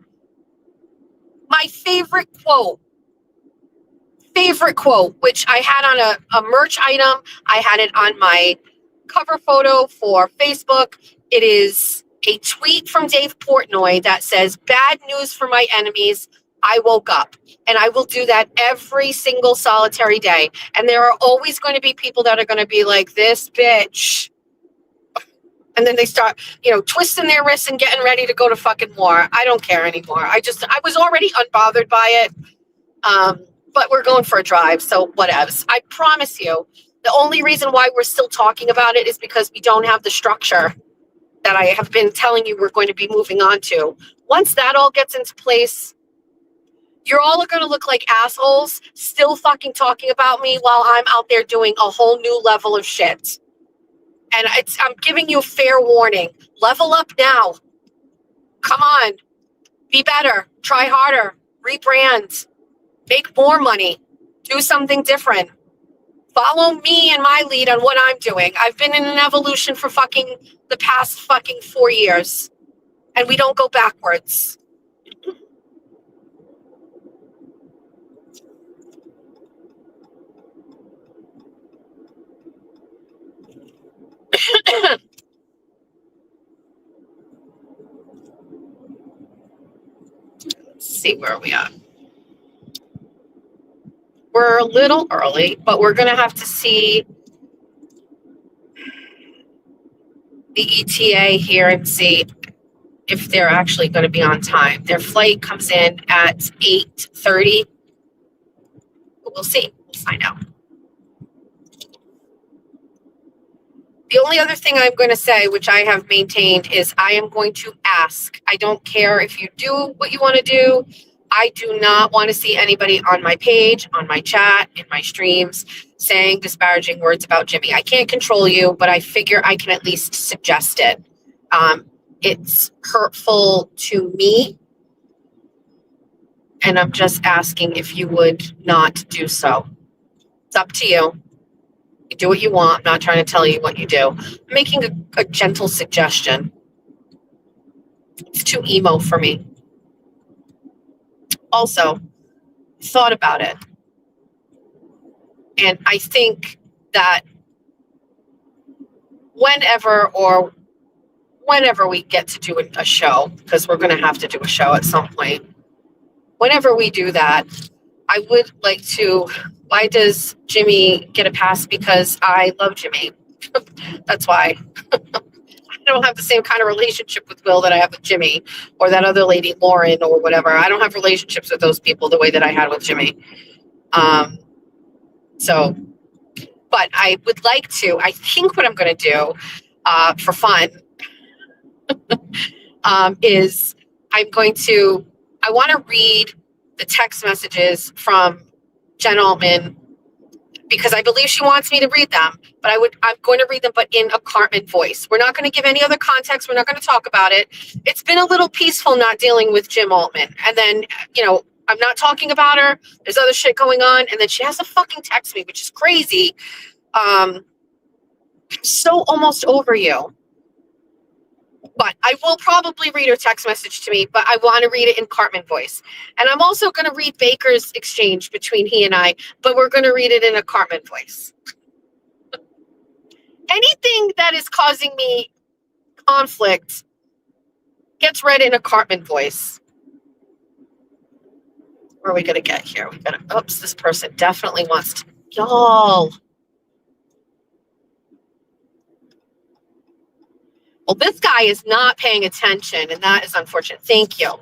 [SPEAKER 2] My favorite quote, which I had on a merch item. I had it on my cover photo for Facebook. It is a tweet from Dave Portnoy that says, "Bad news for my enemies. I woke up." And I will do that every single solitary day. And there are always going to be people that are going to be like, "This bitch." And then they start, twisting their wrists and getting ready to go to fucking war. I don't care anymore. I was already unbothered by it. But we're going for a drive, so whatevs. I promise you, the only reason why we're still talking about it is because we don't have the structure that I have been telling you we're going to be moving on to. Once that all gets into place, you're all going to look like assholes still fucking talking about me while I'm out there doing a whole new level of shit. And I'm giving you fair warning. Level up now. Come on. Be better. Try harder. Rebrand. Make more money. Do something different. Follow me and my lead on what I'm doing. I've been in an evolution for fucking the past fucking 4 years. And we don't go backwards. Let's see where we are. We're a little early, but we're going to have to see the ETA here and see if they're actually going to be on time. Their flight comes in at 8:30. We'll see. We'll find out. The only other thing I'm going to say, which I have maintained, is I am going to ask. I don't care if you do what you want to do. I do not want to see anybody on my page, on my chat, in my streams, saying disparaging words about Jimmy. I can't control you, but I figure I can at least suggest it. It's hurtful to me, and I'm just asking if you would not do so. It's up to you. You do what you want. I'm not trying to tell you what you do. I'm making a gentle suggestion. It's too emo for me. Also, thought about it. And I think that whenever we get to do a show, because we're going to have to do a show at some point, whenever we do that, I would like to, why does Jimmy get a pass? Because I love Jimmy. That's why. I don't have the same kind of relationship with Will that I have with Jimmy, or that other lady, Lauren, or whatever. I don't have relationships with those people the way that I had with Jimmy. But I would like to, I think what I'm going to do for fun is I want to read the text messages from Jen Altman, because I believe she wants me to read them, but I'm going to read them, but in a Cartman voice. We're not going to give any other context. We're not going to talk about it. It's been a little peaceful not dealing with Jim Altman. And then, I'm not talking about her. There's other shit going on. And then she has to fucking text me, which is crazy. I'm so almost over you. But I will probably read her text message to me, but I want to read it in Cartman voice. And I'm also going to read Baker's exchange between he and I, but we're going to read it in a Cartman voice. Anything that is causing me conflict gets read in a Cartman voice. Where are we going to get here? This person definitely wants to, y'all. Well, this guy is not paying attention, and that is unfortunate. Thank you.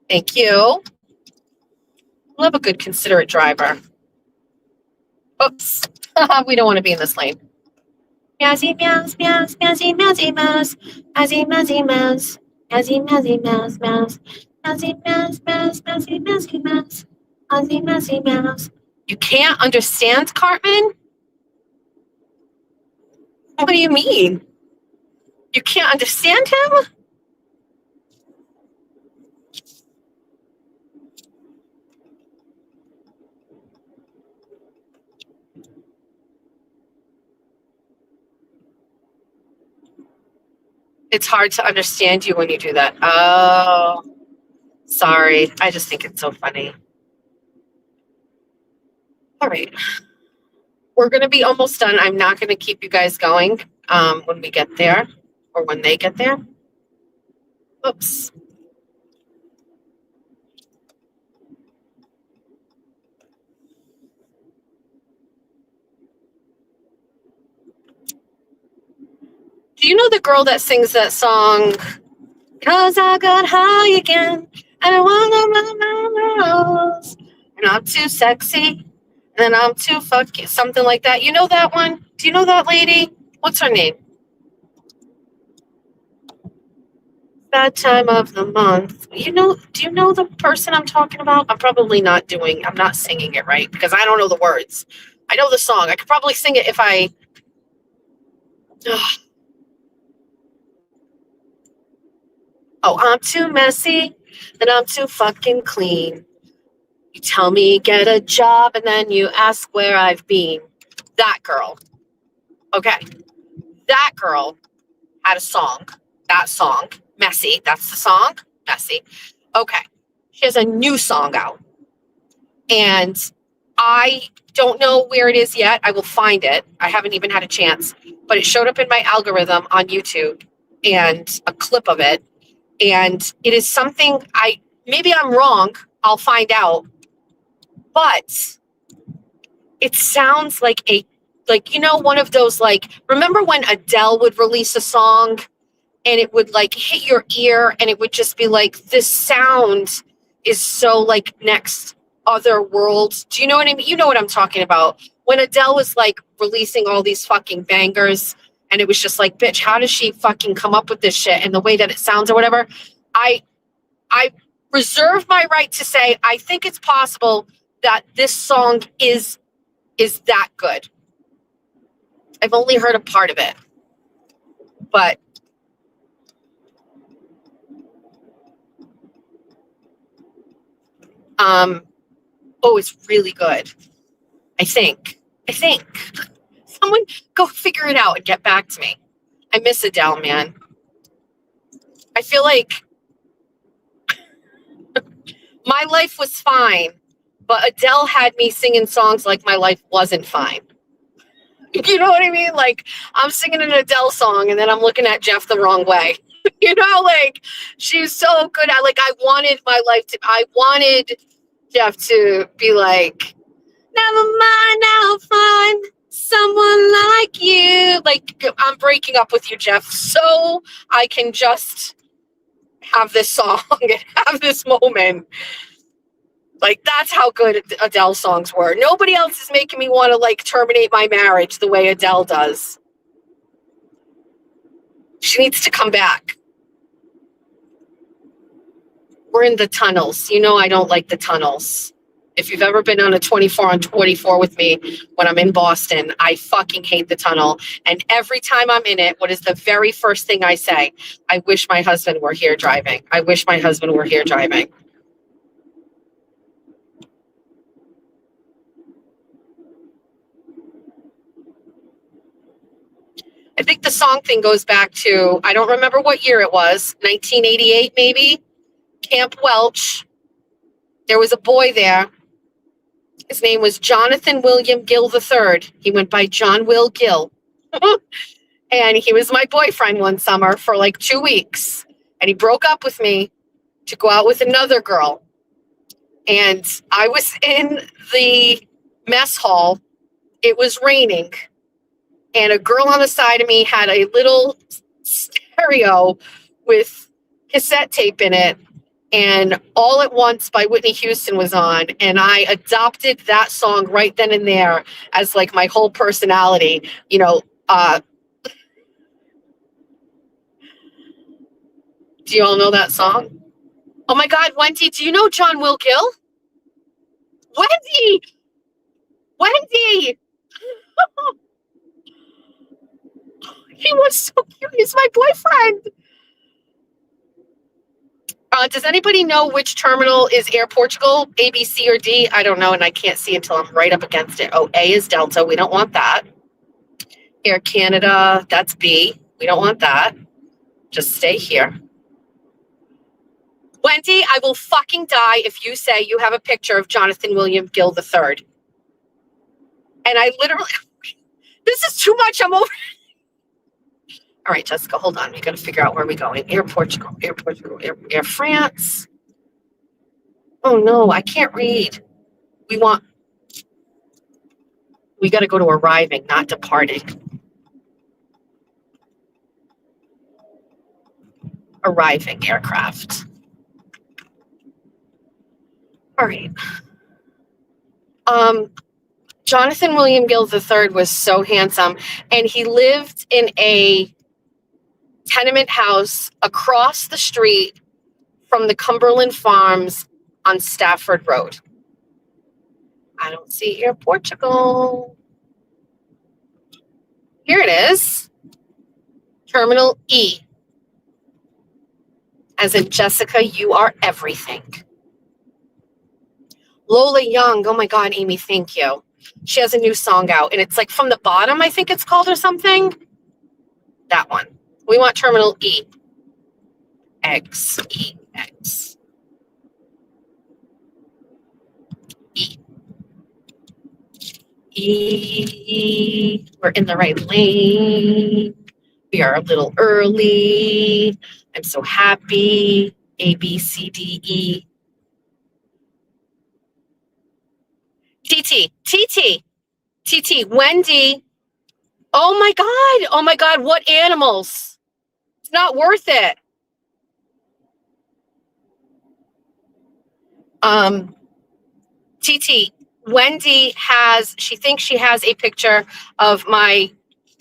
[SPEAKER 2] Thank you. Love a good, considerate driver. Oops. We don't want to be in this lane. Meowsy, meows, meows, meowsy, meowsy, mouse. Meowsy, meowsy, mouse. Meowsy, meowsy, mouse, mouse. Meowsy, mouse, mouse, meowsy, meowsy, mouse. Meowsy, meowsy, mouse. You can't understand, Cartman? What do you mean? You can't understand him? It's hard to understand you when you do that. Oh, sorry. I just think it's so funny. All right. We're going to be almost done. I'm not going to keep you guys going when we get there or when they get there. Oops. Do you know the girl that sings that song? 'Cause I got high again and I wanna run my nose. And I'm too sexy and I'm too fucking something like that. You know that one? Do you know that lady? What's her name? That time of the month. Do you know the person I'm talking about? I'm not singing it right because I don't know the words. I know the song. I could probably sing it if I. Ugh. Oh, I'm too messy and I'm too fucking clean. You tell me get a job and then you ask where I've been. That girl. Okay. That girl had a song. That song. Messy. That's the song. Messy. Okay. She has a new song out. And I don't know where it is yet. I will find it. I haven't even had a chance. But it showed up in my algorithm on YouTube and a clip of it. And it is something maybe I'm wrong. I'll find out. But it sounds like one of those, remember when Adele would release a song and it would hit your ear and it would just be like, this sound is so next other worlds. Do you know what I mean? You know what I'm talking about. When Adele was releasing all these fucking bangers and it was just like, bitch, how does she fucking come up with this shit and the way that it sounds or whatever? I reserve my right to say, I think it's possible that this song is that good. I've only heard a part of it, but it's really good. I think someone go figure it out and get back to me. I miss Adele, man. I feel like my life was fine, but Adele had me singing songs like my life wasn't fine. You know what I mean? I'm singing an Adele song and then I'm looking at Jeff the wrong way. She's so good at I wanted Jeff to be like, never mind, I'll find someone like you. I'm breaking up with you, Jeff, so I can just have this song and have this moment. That's how good Adele songs were. Nobody else is making me want to terminate my marriage the way Adele does. She needs to come back. We're in the tunnels. I don't like the tunnels. If you've ever been on a 24 on 24 with me when I'm in Boston, I fucking hate the tunnel. And every time I'm in it, what is the very first thing I say? I wish my husband were here driving. I wish my husband were here driving. I think the song thing goes back to, I don't remember what year it was, 1988 maybe, Camp Welch. There was a boy there. His name was Jonathan William Gill III. He went by John Will Gill. And he was my boyfriend one summer for 2 weeks. And he broke up with me to go out with another girl. And I was in the mess hall. It was raining. And a girl on the side of me had a little stereo with cassette tape in it. And All at Once by Whitney Houston was on. And I adopted that song right then and there as my whole personality. Do you all know that song? Oh my God, Wendy, do you know John Will Gill? Wendy! He was so cute. He's my boyfriend. Does anybody know which terminal is Air Portugal? A, B, C, or D? I don't know, and I can't see until I'm right up against it. Oh, A is Delta. We don't want that. Air Canada, that's B. We don't want that. Just stay here. Wendy, I will fucking die if you say you have a picture of Jonathan William Gill III. And I literally, this is too much. I'm over. All right, Jessica, hold on. We got to figure out where we're going. Air Portugal, Air France. Oh no, I can't read. We got to go to arriving, not departing. Arriving aircraft. All right. Jonathan William Gill III was so handsome, and he lived in a tenement house across the street from the Cumberland Farms on Stafford Road. I don't see Air Portugal. Here it is. Terminal E. As in, Jessica, you are everything. Lola Young. Oh my God, Amy, thank you. She has a new song out, and it's like From the Bottom, I think it's called, or something. That one. We want Terminal E. X, E, X. E. E. We're in the right lane. We are a little early. I'm so happy. A, B, C, D, E. TT, Wendy. Oh my God, what animals? It's not worth it. TT, Wendy she thinks she has a picture of my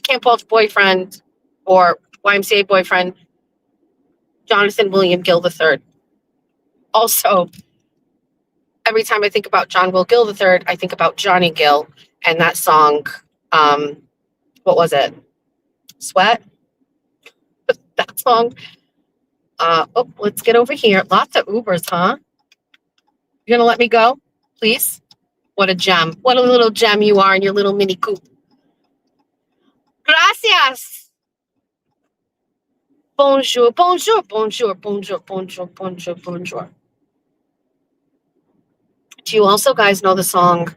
[SPEAKER 2] Camp Welch boyfriend or YMCA boyfriend, Jonathan William Gill III. Also, every time I think about John Will Gill III, I think about Johnny Gill and that song. What was it? Sweat? That song. Let's get over here. Lots of Ubers, huh? You're gonna let me go, please? What a gem. What a little gem you are in your little mini coupe. Gracias. Bonjour. Do you also guys know the song?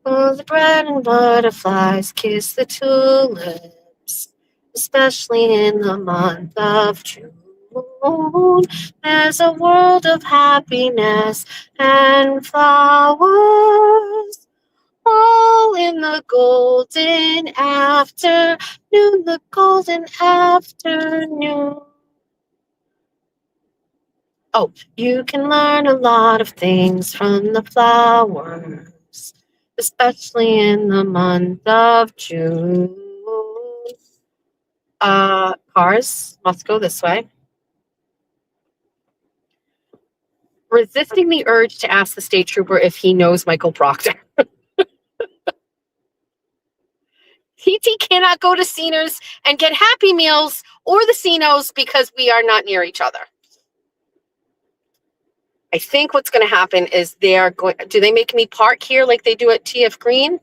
[SPEAKER 2] Oh, the bread and butterflies kiss the tulips, especially in the month of June. There's a world of happiness and flowers, all in the golden afternoon. Oh, you can learn a lot of things from the flowers, especially in the month of June. Cars must go this way. Resisting the urge to ask the state trooper if he knows Michael Proctor. TT cannot go to Ceno's and get Happy Meals or the Ceno's because we are not near each other. I think what's going to happen is do they make me park here like they do at TF Green?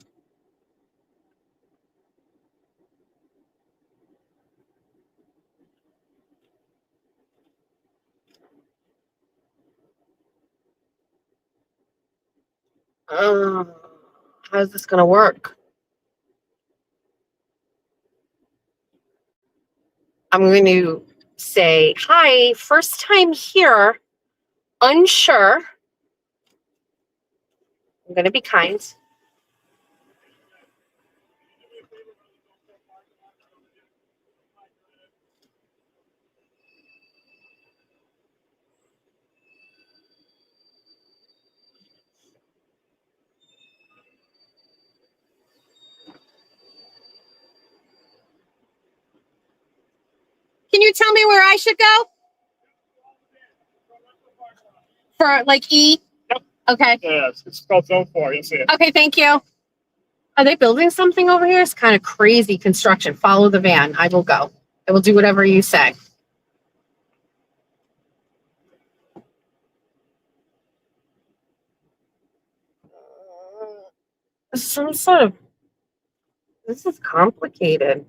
[SPEAKER 2] How's this going to work? I'm going to say, hi, first time here, unsure. I'm going to be kind. Can you tell me where I should go? For like E?
[SPEAKER 3] Yep.
[SPEAKER 2] Okay.
[SPEAKER 3] Yes, it's called Zone 4. You'll see it.
[SPEAKER 2] Okay, thank you. Are they building something over here? It's kind of crazy construction. Follow the van. I will go. I will do whatever you say. Some sort of, this is complicated.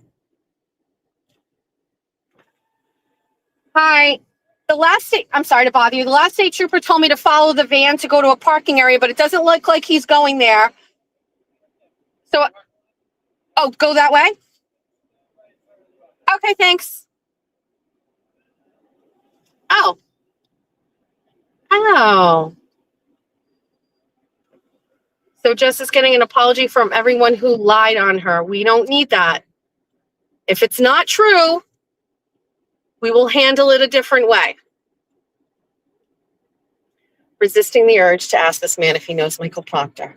[SPEAKER 2] Hi. I'm sorry to bother you. The last state trooper told me to follow the van to go to a parking area, but it doesn't look like he's going there. So, oh, go that way? Okay, thanks. Oh. Oh. So Jess is getting an apology from everyone who lied on her. We don't need that. If it's not true, we will handle it a different way. Resisting the urge to ask this man if he knows Michael Proctor.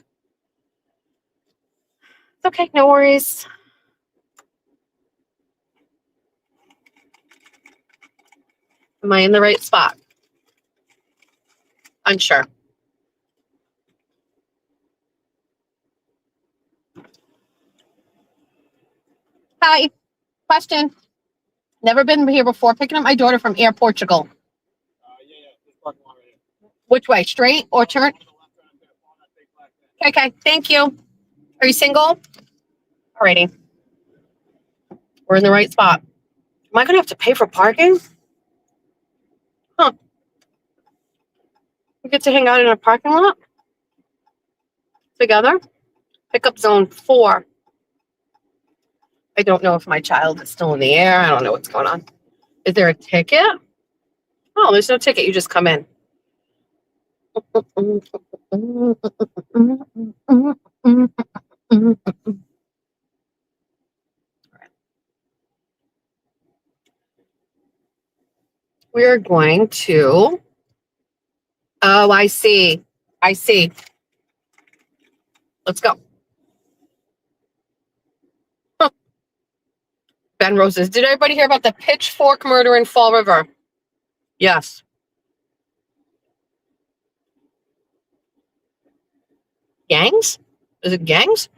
[SPEAKER 2] Okay, no worries. Am I in the right spot? Unsure. Hi. Question. Never been here before. Picking up my daughter from Air Portugal. Which way? Straight or turn? Okay, thank you. Are you single? Alrighty. We're in the right spot. Am I going to have to pay for parking? Huh. We get to hang out in a parking lot together. Pickup zone 4. I don't know if my child is still in the air. I don't know what's going on. Is there a ticket? Oh, there's no ticket. You just come in. We're going to. Oh, I see. I see. Let's go. Huh. Ben Roses. Did everybody hear about the pitchfork murder in Fall River? Yes. Gangs? Is it gangs?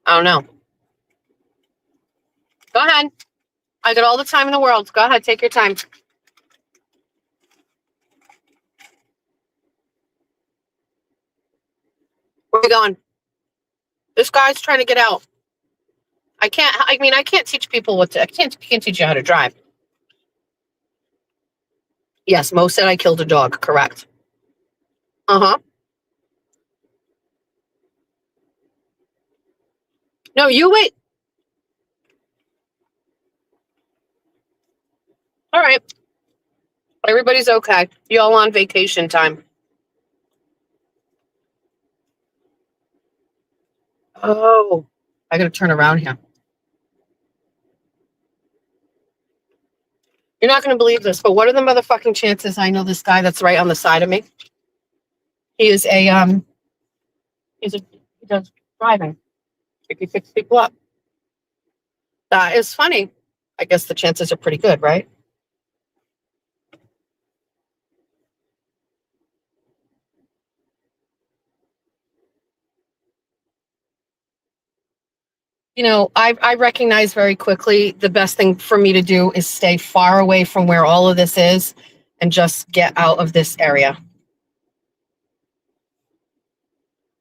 [SPEAKER 2] I don't know. Go ahead. I got all the time in the world. Go ahead. Take your time. Where are we going? This guy's trying to get out. I can't teach people I can't teach you how to drive. Yes, Mo said I killed a dog. Correct. Uh-huh. No, you wait. All right. Everybody's okay. You all on vacation time. Oh, I gotta turn around here. You're not gonna believe this, but what are the motherfucking chances I know this guy that's right on the side of me? He is he does driving. He picks people up. That is funny. I guess the chances are pretty good, right? I recognize very quickly the best thing for me to do is stay far away from where all of this is and just get out of this area.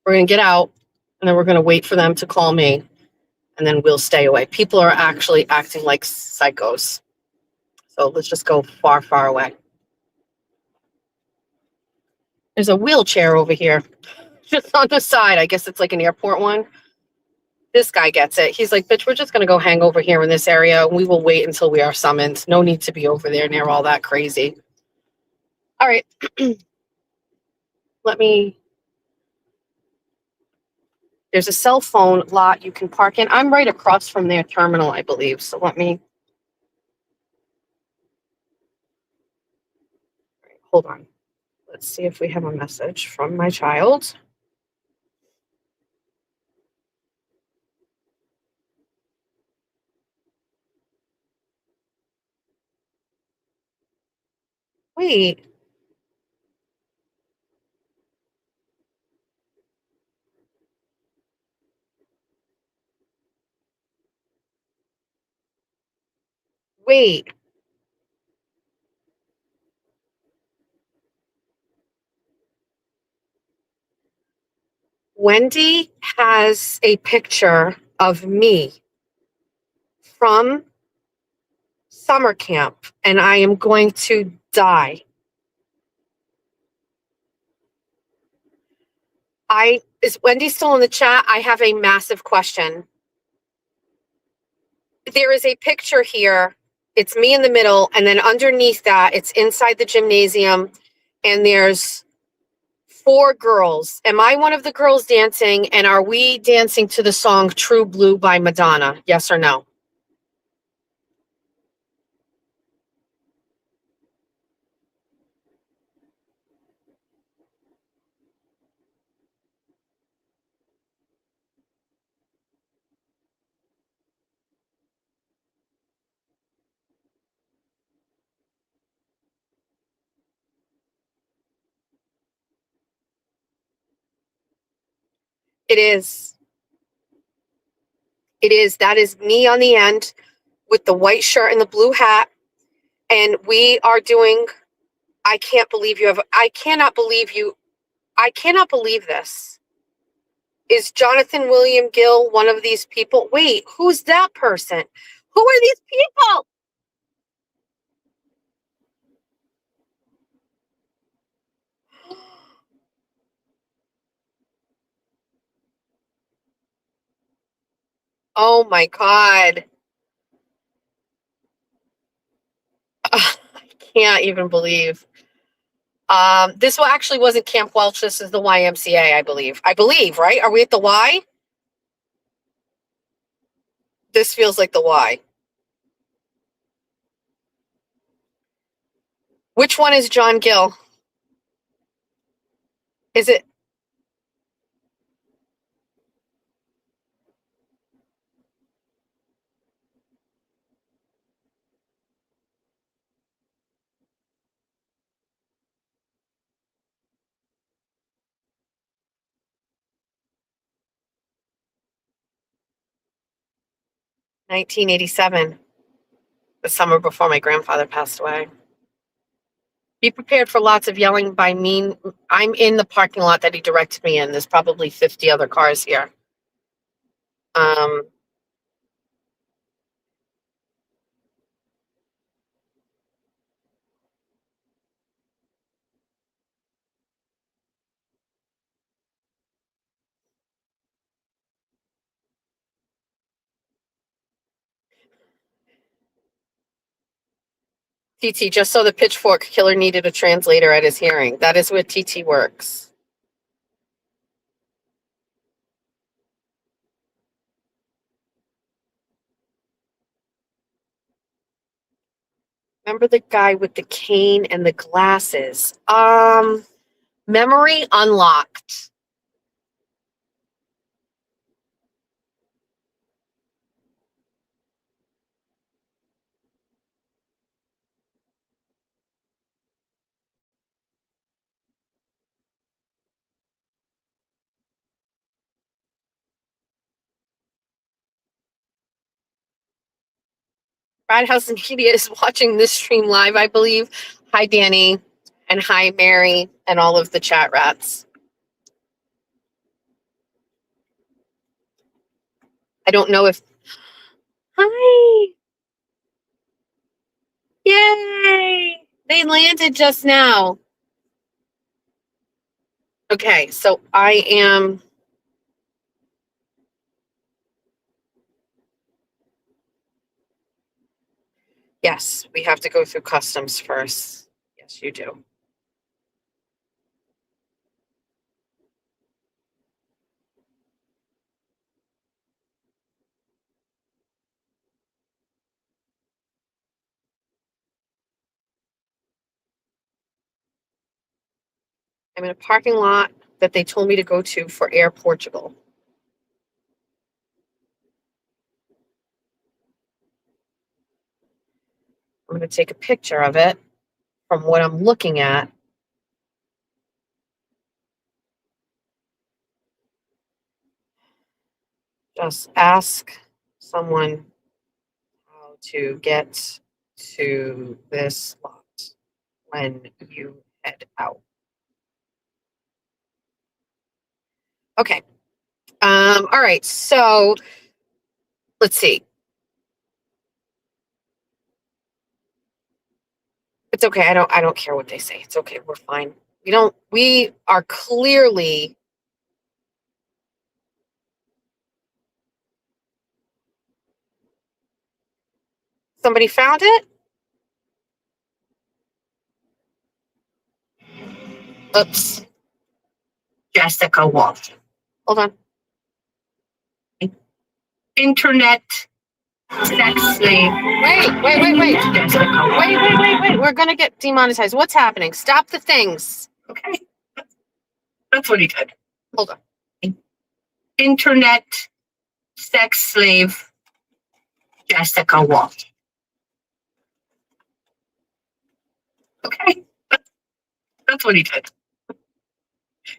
[SPEAKER 2] We're going to get out and then we're going to wait for them to call me and then we'll stay away. People are actually acting like psychos. So let's just go far, far away. There's a wheelchair over here just on the side. I guess it's like an airport one. This guy gets it. He's like, bitch, we're just going to go hang over here in this area. We will wait until we are summoned. No need to be over there near all that crazy. All right. There's a cell phone lot you can park in. I'm right across from their terminal, I believe. So hold on. Let's see if we have a message from my child. Wait. Wait. Wendy has a picture of me from summer camp, and I am going to die. Is Wendy still in the chat? I have a massive question. There is a picture here. It's me in the middle, and then underneath that, it's inside the gymnasium, and there's 4 girls. Am I one of the girls dancing, and are we dancing to the song True Blue by Madonna? Yes or no? It is. It is. That is me on the end with the white shirt and the blue hat. And we are doing, I cannot believe this. Is Jonathan William Gill one of these people? Wait, who's that person? Who are these people? Oh my God. I can't even believe. This actually wasn't Camp Welch. This is the YMCA, I believe. Right? Are we at the Y? This feels like the Y. Which one is John Gill? Is it 1987? The summer before my grandfather passed away. Be prepared for lots of yelling by me. I'm in the parking lot that he directed me in. There's probably 50 other cars here. TT, just so the pitchfork killer needed a translator at his hearing. That is where TT works. Remember the guy with the cane and the glasses? Memory unlocked. Brad House Media is watching this stream live, I believe. Hi, Danny, and hi, Mary, and all of the chat rats. I don't know if. Hi! Yay! They landed just now. Okay, so I am. Yes, we have to go through customs first. Yes, you do. I'm in a parking lot that they told me to go to for Air Portugal. I'm going to take a picture of it from what I'm looking at. Just ask someone how to get to this lot when you head out. Okay. All right. So let's see. It's okay. I don't care what they say. It's okay. We're fine. We are clearly somebody found it. Oops. Jessica Walsh. Hold on. Internet sex slave. Wait. Jessica. Wait. We're gonna get demonetized. What's happening? Stop the things. Okay. That's what he did. Hold on. Internet sex slave Jessica Walsh. Okay. That's what he did.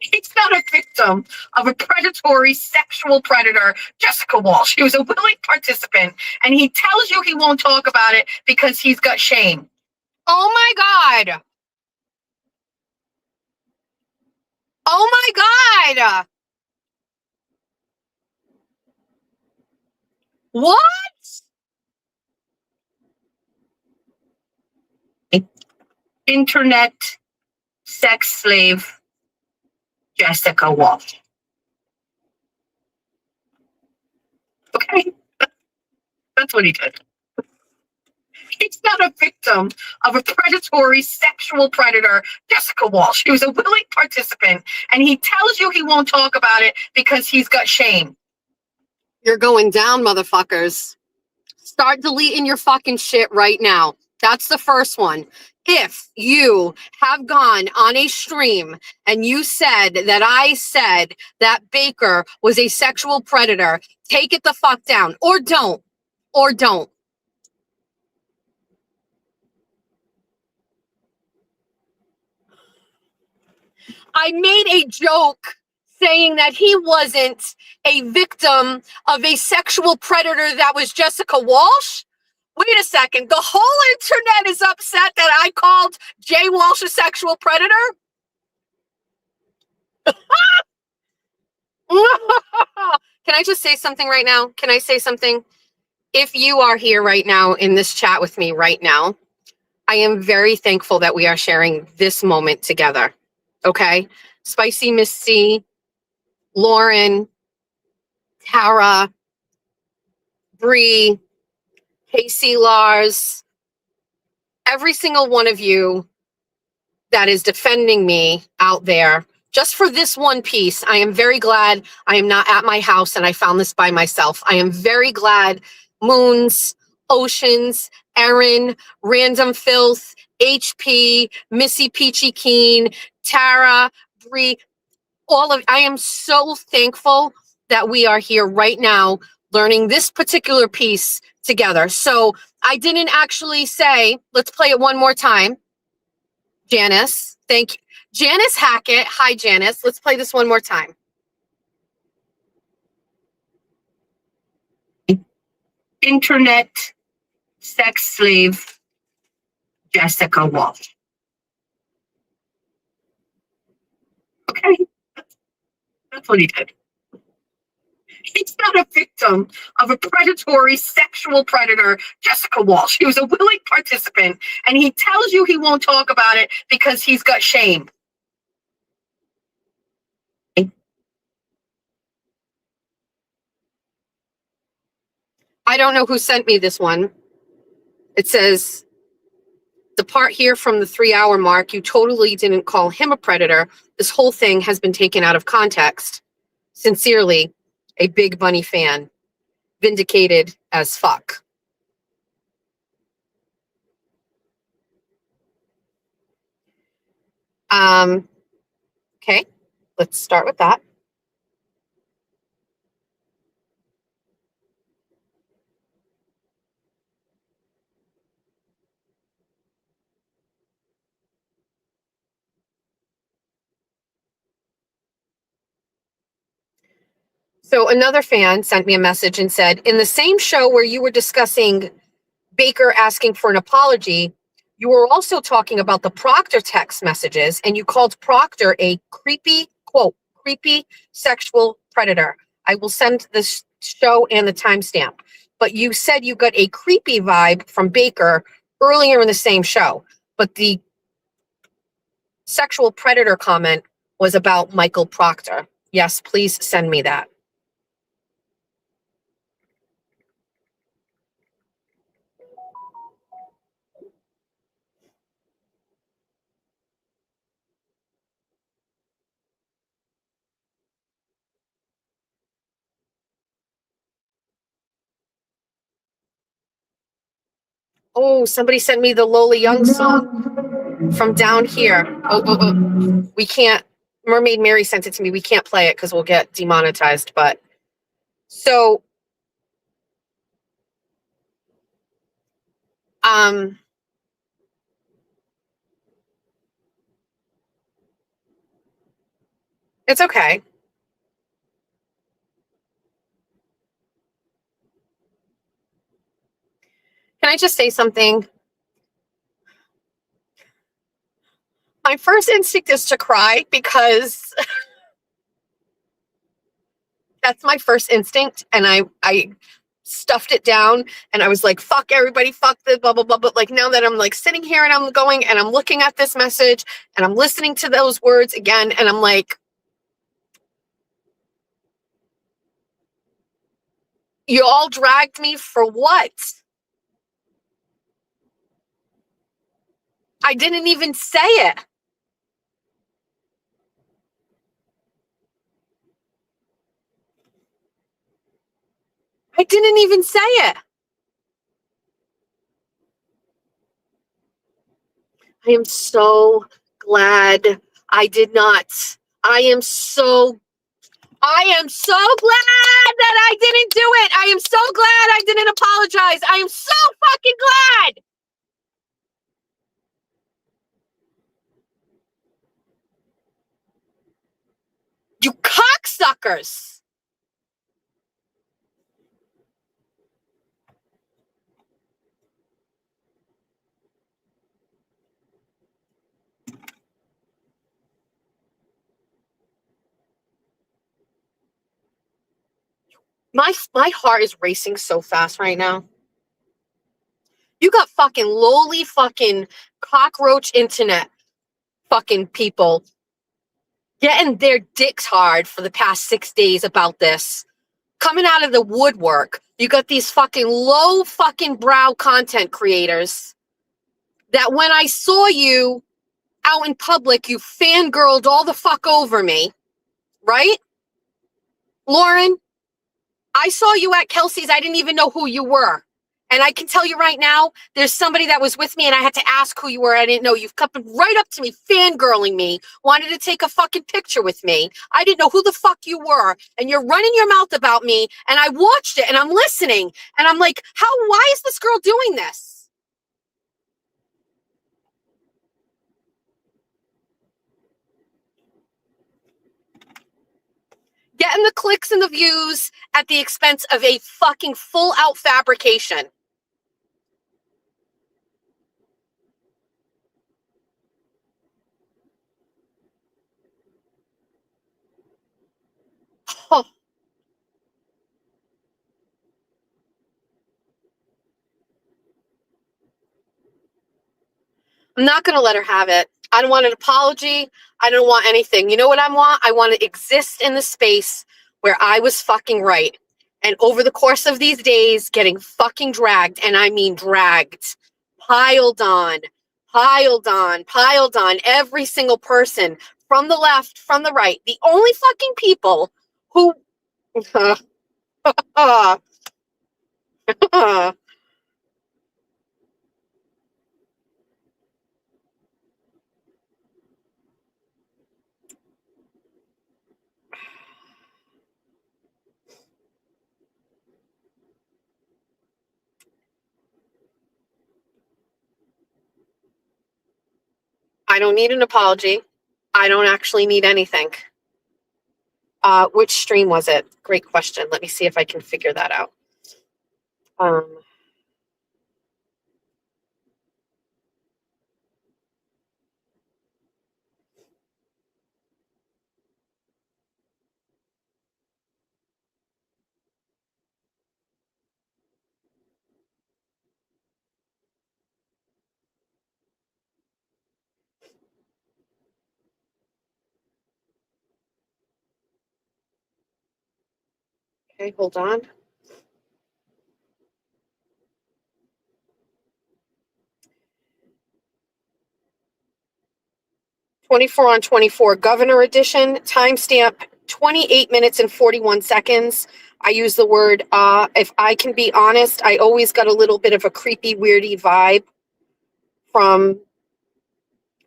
[SPEAKER 2] He's not a victim of a predatory sexual predator, Jessica Walsh. He was a willing participant, and he tells you he won't talk about it because he's got shame. Oh my God. Oh my God. What? Internet sex slave Jessica Walsh. Okay. That's what he did. He's not a victim of a predatory sexual predator, Jessica Walsh. He was a willing participant, and he tells you he won't talk about it because he's got shame. You're going down, motherfuckers. Start deleting your fucking shit right now. That's the first one. If you have gone on a stream and you said that I said that Baker was a sexual predator, take it the fuck down. Or don't. Or don't. I made a joke saying that he wasn't a victim of a sexual predator that was Jessica Walsh. Wait a second. The whole internet is upset that I called Jay Walsh a sexual predator? Can I just say something right now? Can I say something? If you are here right now in this chat with me right now, I am very thankful that we are sharing this moment together. Okay? Spicy Miss C, Lauren, Tara, Bree, Casey Lars, every single one of you that is defending me out there just for this one piece. I am very glad I am not at my house and I found this by myself. I am very glad Moons, Oceans, Erin, Random Filth, HP, Missy Peachy Keen, Tara, Bree, I am so thankful that we are here right now learning this particular piece together. So I didn't actually say, let's play it one more time. Janice, thank you. Janice Hackett. Hi, Janice. Let's play this one more time. Internet sex slave Jessica Walsh. Okay. That's what he did. He's not a victim of a predatory sexual predator, Jessica Walsh. He was a willing participant, and he tells you he won't talk about it because he's got shame. I don't know who sent me this one. It says, the part here from the 3-hour mark, you totally didn't call him a predator. This whole thing has been taken out of context. Sincerely, a Big Bunny fan. Vindicated as fuck. Okay, let's start with that. So another fan sent me a message and said, in the same show where you were discussing Baker asking for an apology, you were also talking about the Proctor text messages, and you called Proctor a creepy, quote, creepy sexual predator. I will send this show and the timestamp. But you said you got a creepy vibe from Baker earlier in the same show. But the sexual predator comment was about Michael Proctor. Yes, please send me that. Oh, somebody sent me the Lola Young song from down here. Oh. We can't. Mermaid Mary sent it to me. We can't play it because we'll get demonetized. But so, it's okay. Can I just say something? My first instinct is to cry because that's my first instinct, and I stuffed it down, and I was like, fuck everybody, fuck the blah blah blah. But like now that I'm like sitting here and I'm going and I'm looking at this message and I'm listening to those words again, and I'm like, you all dragged me for what? I didn't even say it. I didn't even say it. I am so glad I did not. I am so glad that I didn't do it. I am so glad I didn't apologize. I am so fucking glad. You cocksuckers. My heart is racing so fast right now. You got fucking lowly fucking cockroach internet fucking people getting their dicks hard for the past 6 days about this. Coming out of the woodwork. You got these fucking low fucking brow content creators that when I saw you out in public, you fangirled all the fuck over me, right? Lauren, I saw you at Kelsey's. I didn't even know who you were. And I can tell you right now, there's somebody that was with me and I had to ask who you were. I didn't know. You've come right up to me, fangirling me, wanted to take a fucking picture with me. I didn't know who the fuck you were. And you're running your mouth about me. And I watched it and I'm listening. And I'm like, why is this girl doing this? Getting the clicks and the views at the expense of a fucking full out fabrication. Oh. I'm not going to let her have it. I don't want an apology. I don't want anything. You know what I want? I want to exist in the space where I was fucking right. And over the course of these days, getting fucking dragged, and I mean dragged, piled on, every single person from the left, from the right. The only fucking people who... I don't need an apology. I don't actually need anything. Which stream was it? Great question. Let me see if I can figure that out. Okay, hold on. '24 on 24 Governor Edition, timestamp 28 minutes and 41 seconds. I use the word, if I can be honest, I always got a little bit of a creepy, weirdy vibe from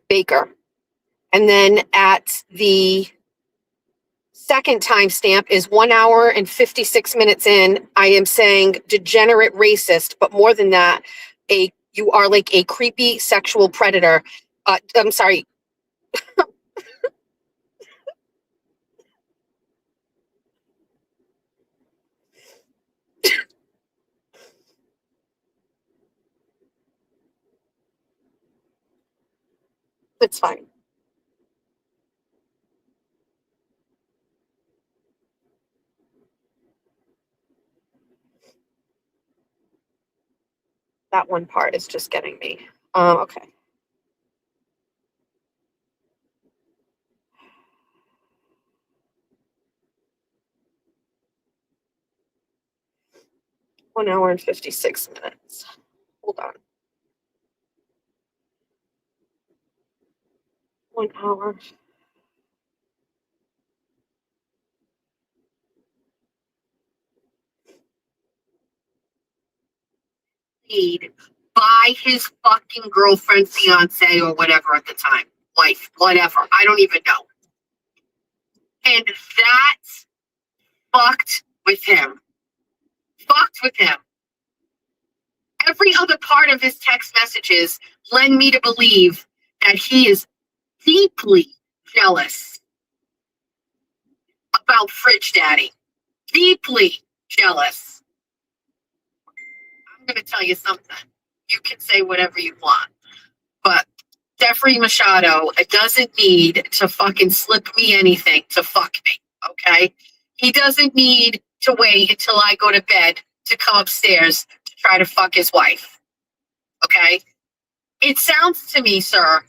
[SPEAKER 2] Baker. And then at the second timestamp is 1 hour and 56 minutes in. I am saying degenerate racist, but more than that, you are like a creepy sexual predator. I'm sorry. It's fine. That one part is just getting me. Okay. One hour and 56 minutes. Hold on. 1 hour. Paid by his fucking girlfriend, fiance, or whatever at the time. Wife, whatever. I don't even know. And that's fucked with him. Fucked with him. Every other part of his text messages lend me to believe that he is deeply jealous about Fridge Daddy. Deeply jealous. I'm going to tell you something. You can say whatever you want, but Jeffrey Machado doesn't need to fucking slip me anything to fuck me, okay? He doesn't need to wait until I go to bed to come upstairs to try to fuck his wife, okay? It sounds to me, sir,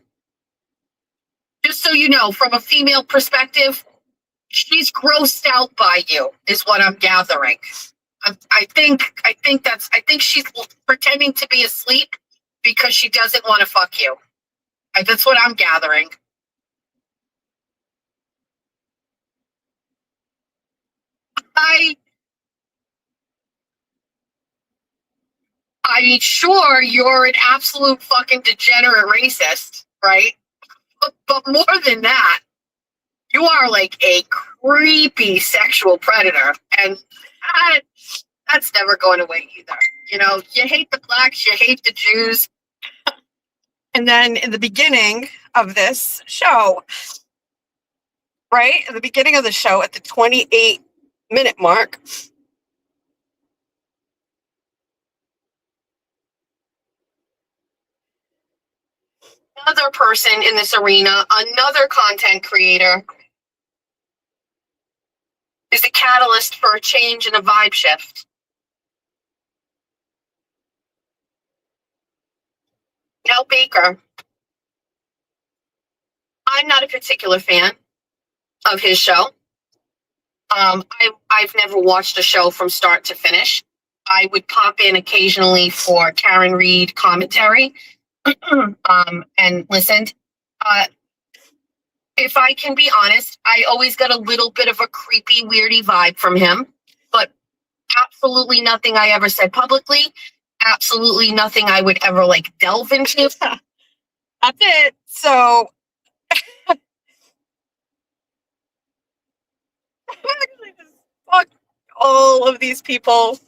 [SPEAKER 2] just so you know, from a female perspective, she's grossed out by you, is what I'm gathering. I think she's pretending to be asleep because she doesn't want to fuck you. That's what I'm gathering. I mean, sure, you're an absolute fucking degenerate racist, right? But more than that, you are like a creepy sexual predator, and that's never going away either. You know, you hate the blacks, you hate the Jews, and then in the beginning of this show, right? At the beginning of the show, at the 28-minute mark, another person in this arena, another content creator, is the catalyst for a change and a vibe shift. Now, Baker, I'm not a particular fan of his show. I've never watched a show from start to finish. I would pop in occasionally for Karen Reed commentary and listened. If I can be honest, I always got a little bit of a creepy, weirdy vibe from him, but absolutely nothing I ever said publicly. Absolutely nothing I would ever like delve into. That's it. So actually just fuck all of these people.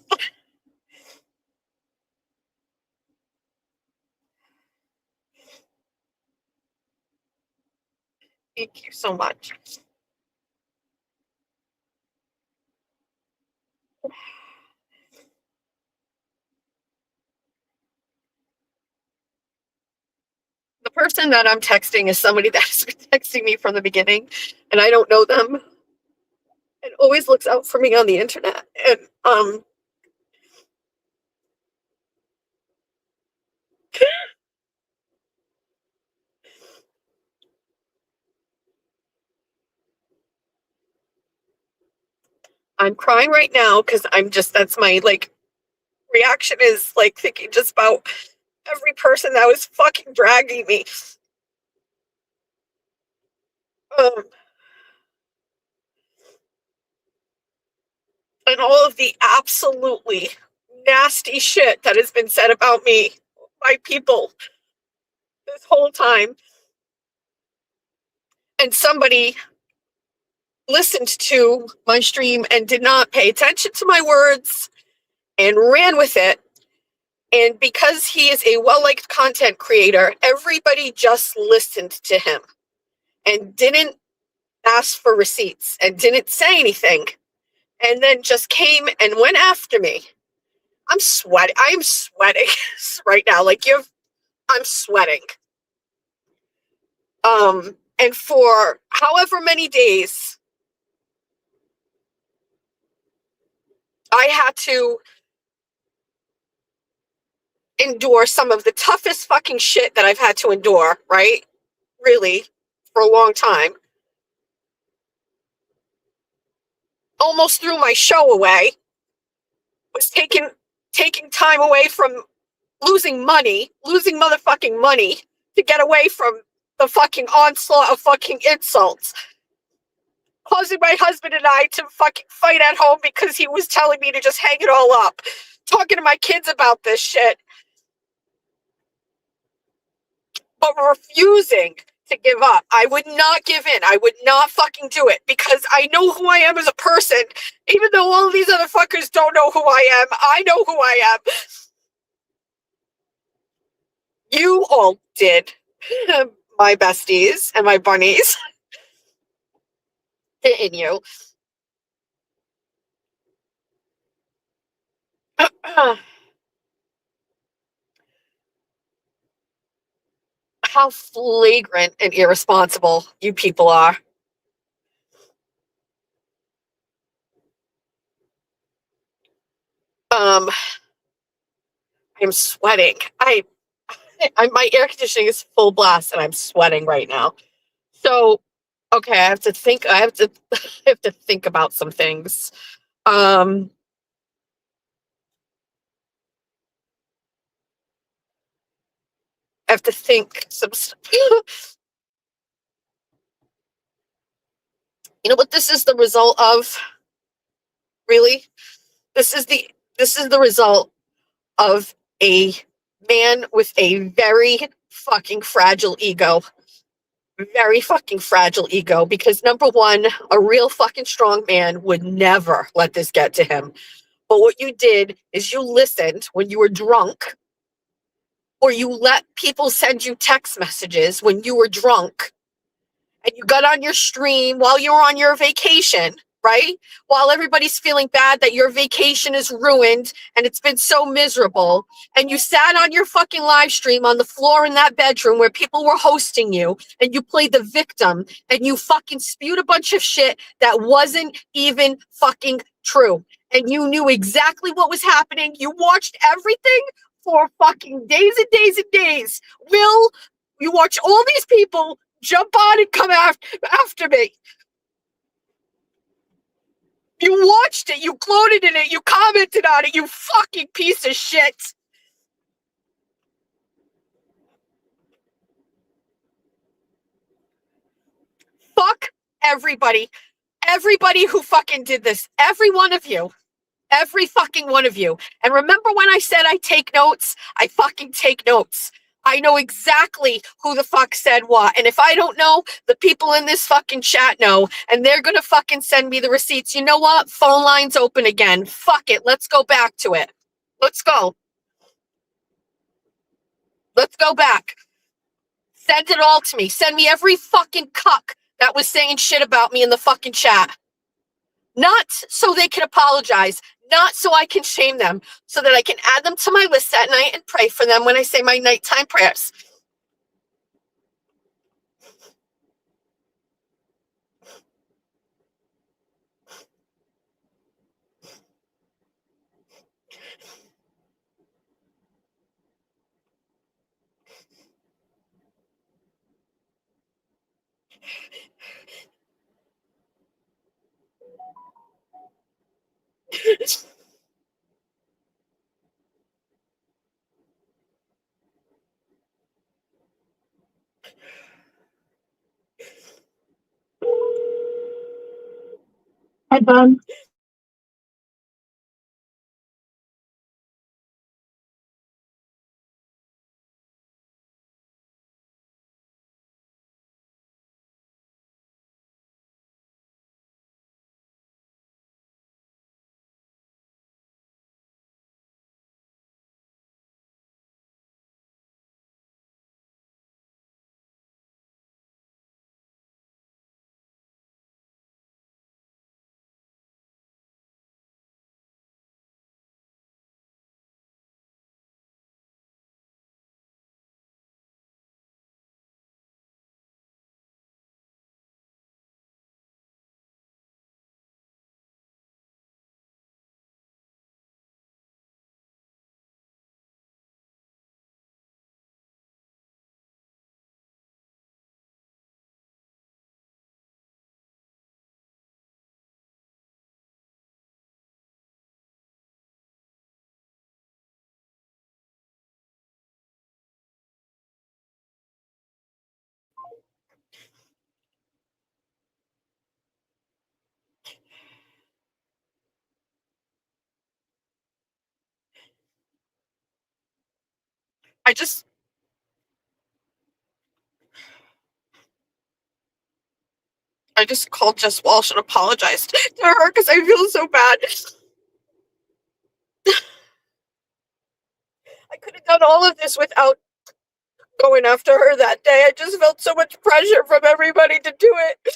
[SPEAKER 2] Thank you so much. The person that I'm texting is somebody that's been texting me from the beginning, and I don't know them. And always looks out for me on the internet. And I'm crying right now because that's my like reaction is like thinking just about every person that was fucking dragging me. Um, and all of the absolutely nasty shit that has been said about me by people this whole time. And somebody listened to my stream and did not pay attention to my words and ran with it. And because he is a well-liked content creator, everybody just listened to him and didn't ask for receipts and didn't say anything. And then just came and went after me. I'm sweating. I'm sweating right now. I'm sweating. And for however many days, I had to endure some of the toughest fucking shit that I've had to endure, right? Really, for a long time. Almost threw my show away. Was taking time away from losing motherfucking money to get away from the fucking onslaught of fucking insults. Causing my husband and I to fucking fight at home because he was telling me to just hang it all up. Talking to my kids about this shit. But refusing to give up. I would not give in. I would not fucking do it because I know who I am as a person. Even though all of these other fuckers don't know who I am, I know who I am. You all did. My besties and my bunnies. Didn't you? How flagrant and irresponsible you people are. I'm sweating. My air conditioning is full blast and I'm sweating right now. So, okay, I have to think about some things. I have to think some You know what this is the result of? Really? This is the result of a man with a very fucking fragile ego. Very fucking fragile ego because number one, a real fucking strong man would never let this get to him. But what you did is you listened when you were drunk, or you let people send you text messages when you were drunk, and you got on your stream while you were on your vacation, right? While everybody's feeling bad that your vacation is ruined and it's been so miserable. And you sat on your fucking live stream on the floor in that bedroom where people were hosting you and you played the victim and you fucking spewed a bunch of shit that wasn't even fucking true. And you knew exactly what was happening. You watched everything for fucking days and days and days. You watch all these people jump on and come after me. You watched it, you gloated in it, you commented on it, you fucking piece of shit. Fuck everybody. Everybody who fucking did this. Every one of you. Every fucking one of you. And remember when I said I take notes? I fucking take notes. I know exactly who the fuck said what. And if I don't know, the people in this fucking chat know. And they're gonna fucking send me the receipts. You know what? Phone lines open again. Fuck it. Let's go back to it. Let's go. Let's go back. Send it all to me. Send me every fucking cuck that was saying shit about me in the fucking chat. Not so they can apologize. Not so I can shame them. So that I can add them to my list at night and pray for them when I say my nighttime prayers. Hi, Bon. I just called Jess Walsh and apologized to her because I feel so bad. I could have done all of this without going after her that day. I just felt so much pressure from everybody to do it.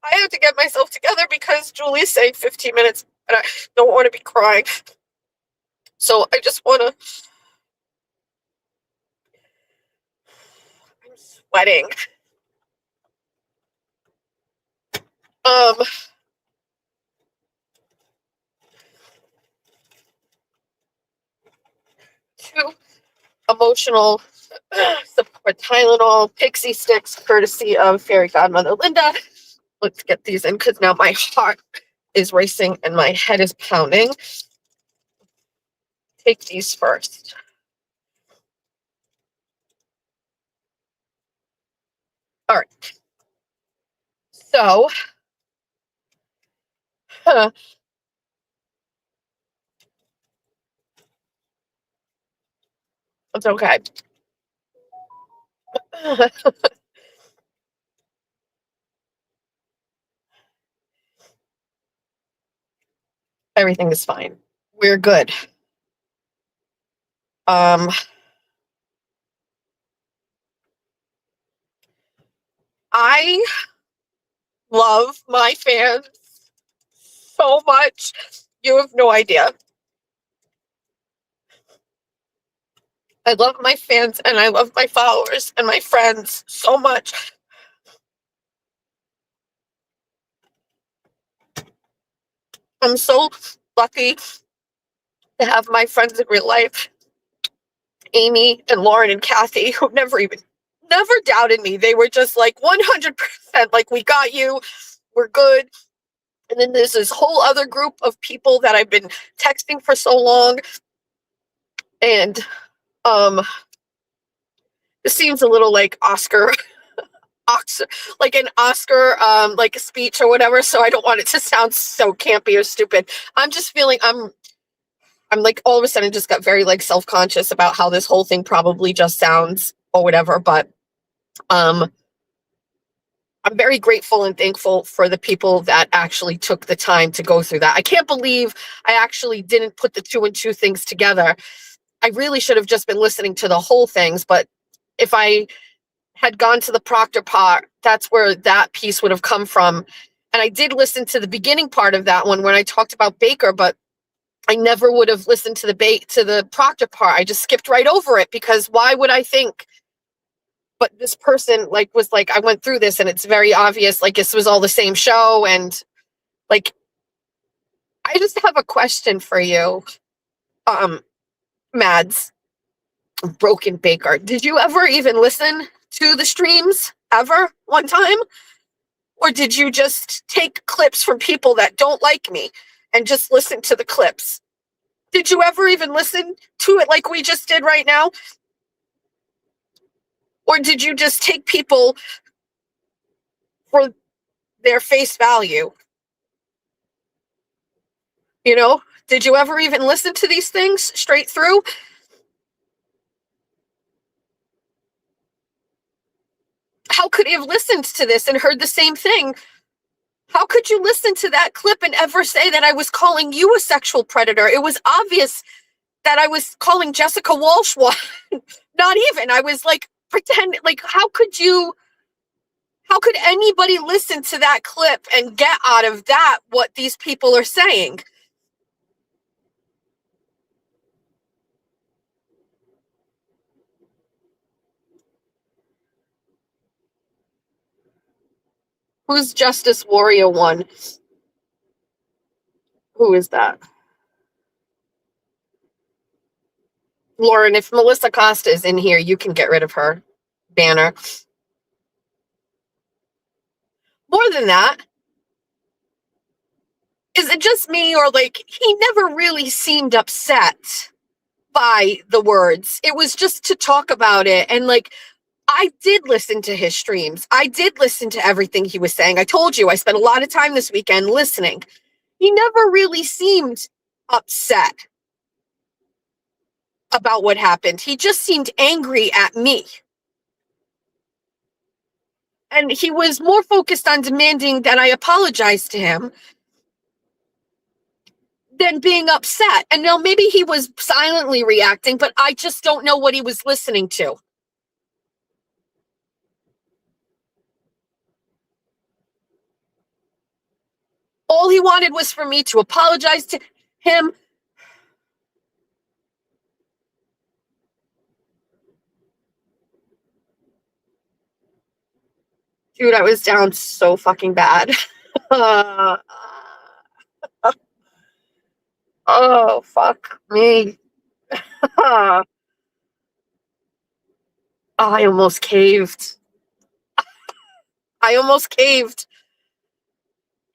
[SPEAKER 2] I have to get myself together because Julie's saying 15 minutes and I don't want to be crying. So I just want to. I'm sweating. Um, two emotional support Tylenol pixie sticks, courtesy of Fairy Godmother Linda. Let's get these in because now my heart is racing and my head is pounding. Take these first. All right. So, it's okay. Everything is fine. We're good. Um, I love my fans so much. You have no idea. I love my fans and I love my followers and my friends so much. I'm so lucky to have my friends in real life, Amy and Lauren and Kathy, who never doubted me. They were just like 100% like, we got you, we're good. And then there's this whole other group of people that I've been texting for so long. And this seems a little like like an Oscar like a speech or whatever, so I don't want it to sound so campy or stupid. I'm just feeling I'm like all of a sudden just got very like self-conscious about how this whole thing probably just sounds or whatever, but I'm very grateful and thankful for the people that actually took the time to go through that. I can't believe I actually didn't put the 2 and 2 things together. I really should have just been listening to the whole things, but if I had gone to the Proctor part, that's where that piece would have come from. And I did listen to the beginning part of that one when I talked about Baker, but I never would have listened to the Proctor part. I just skipped right over it because why would I think? But this person was like, I went through this and it's very obvious, like this was all the same show. And like, I just have a question for you, Mads Broken Baker. Did you ever even listen to the streams ever one time? Or did you just take clips from people that don't like me and just listen to the clips? Did you ever even listen to it like we just did right now? Or did you just take people for their face value? You know, did you ever even listen to these things straight through? How could you have listened to this and heard the same thing? How could you listen to that clip and ever say that I was calling you a sexual predator? It was obvious that I was calling Jessica Walsh one. Not even. I was like, pretend, like, how could anybody listen to that clip and get out of that what these people are saying? Who's Justice Warrior One? Who is that? Lauren, if Melissa Costa is in here, you can get rid of her banner. More than that, is it just me, or like he never really seemed upset by the words? It was just to talk about it. And like, I did listen to his streams. I did listen to everything he was saying. I told you I spent a lot of time this weekend listening. He never really seemed upset about what happened. He just seemed angry at me. And he was more focused on demanding that I apologize to him than being upset. And now maybe he was silently reacting, but I just don't know what he was listening to. All he wanted was for me to apologize to him. Dude, I was down so fucking bad. Oh, fuck me. I almost caved. I almost caved.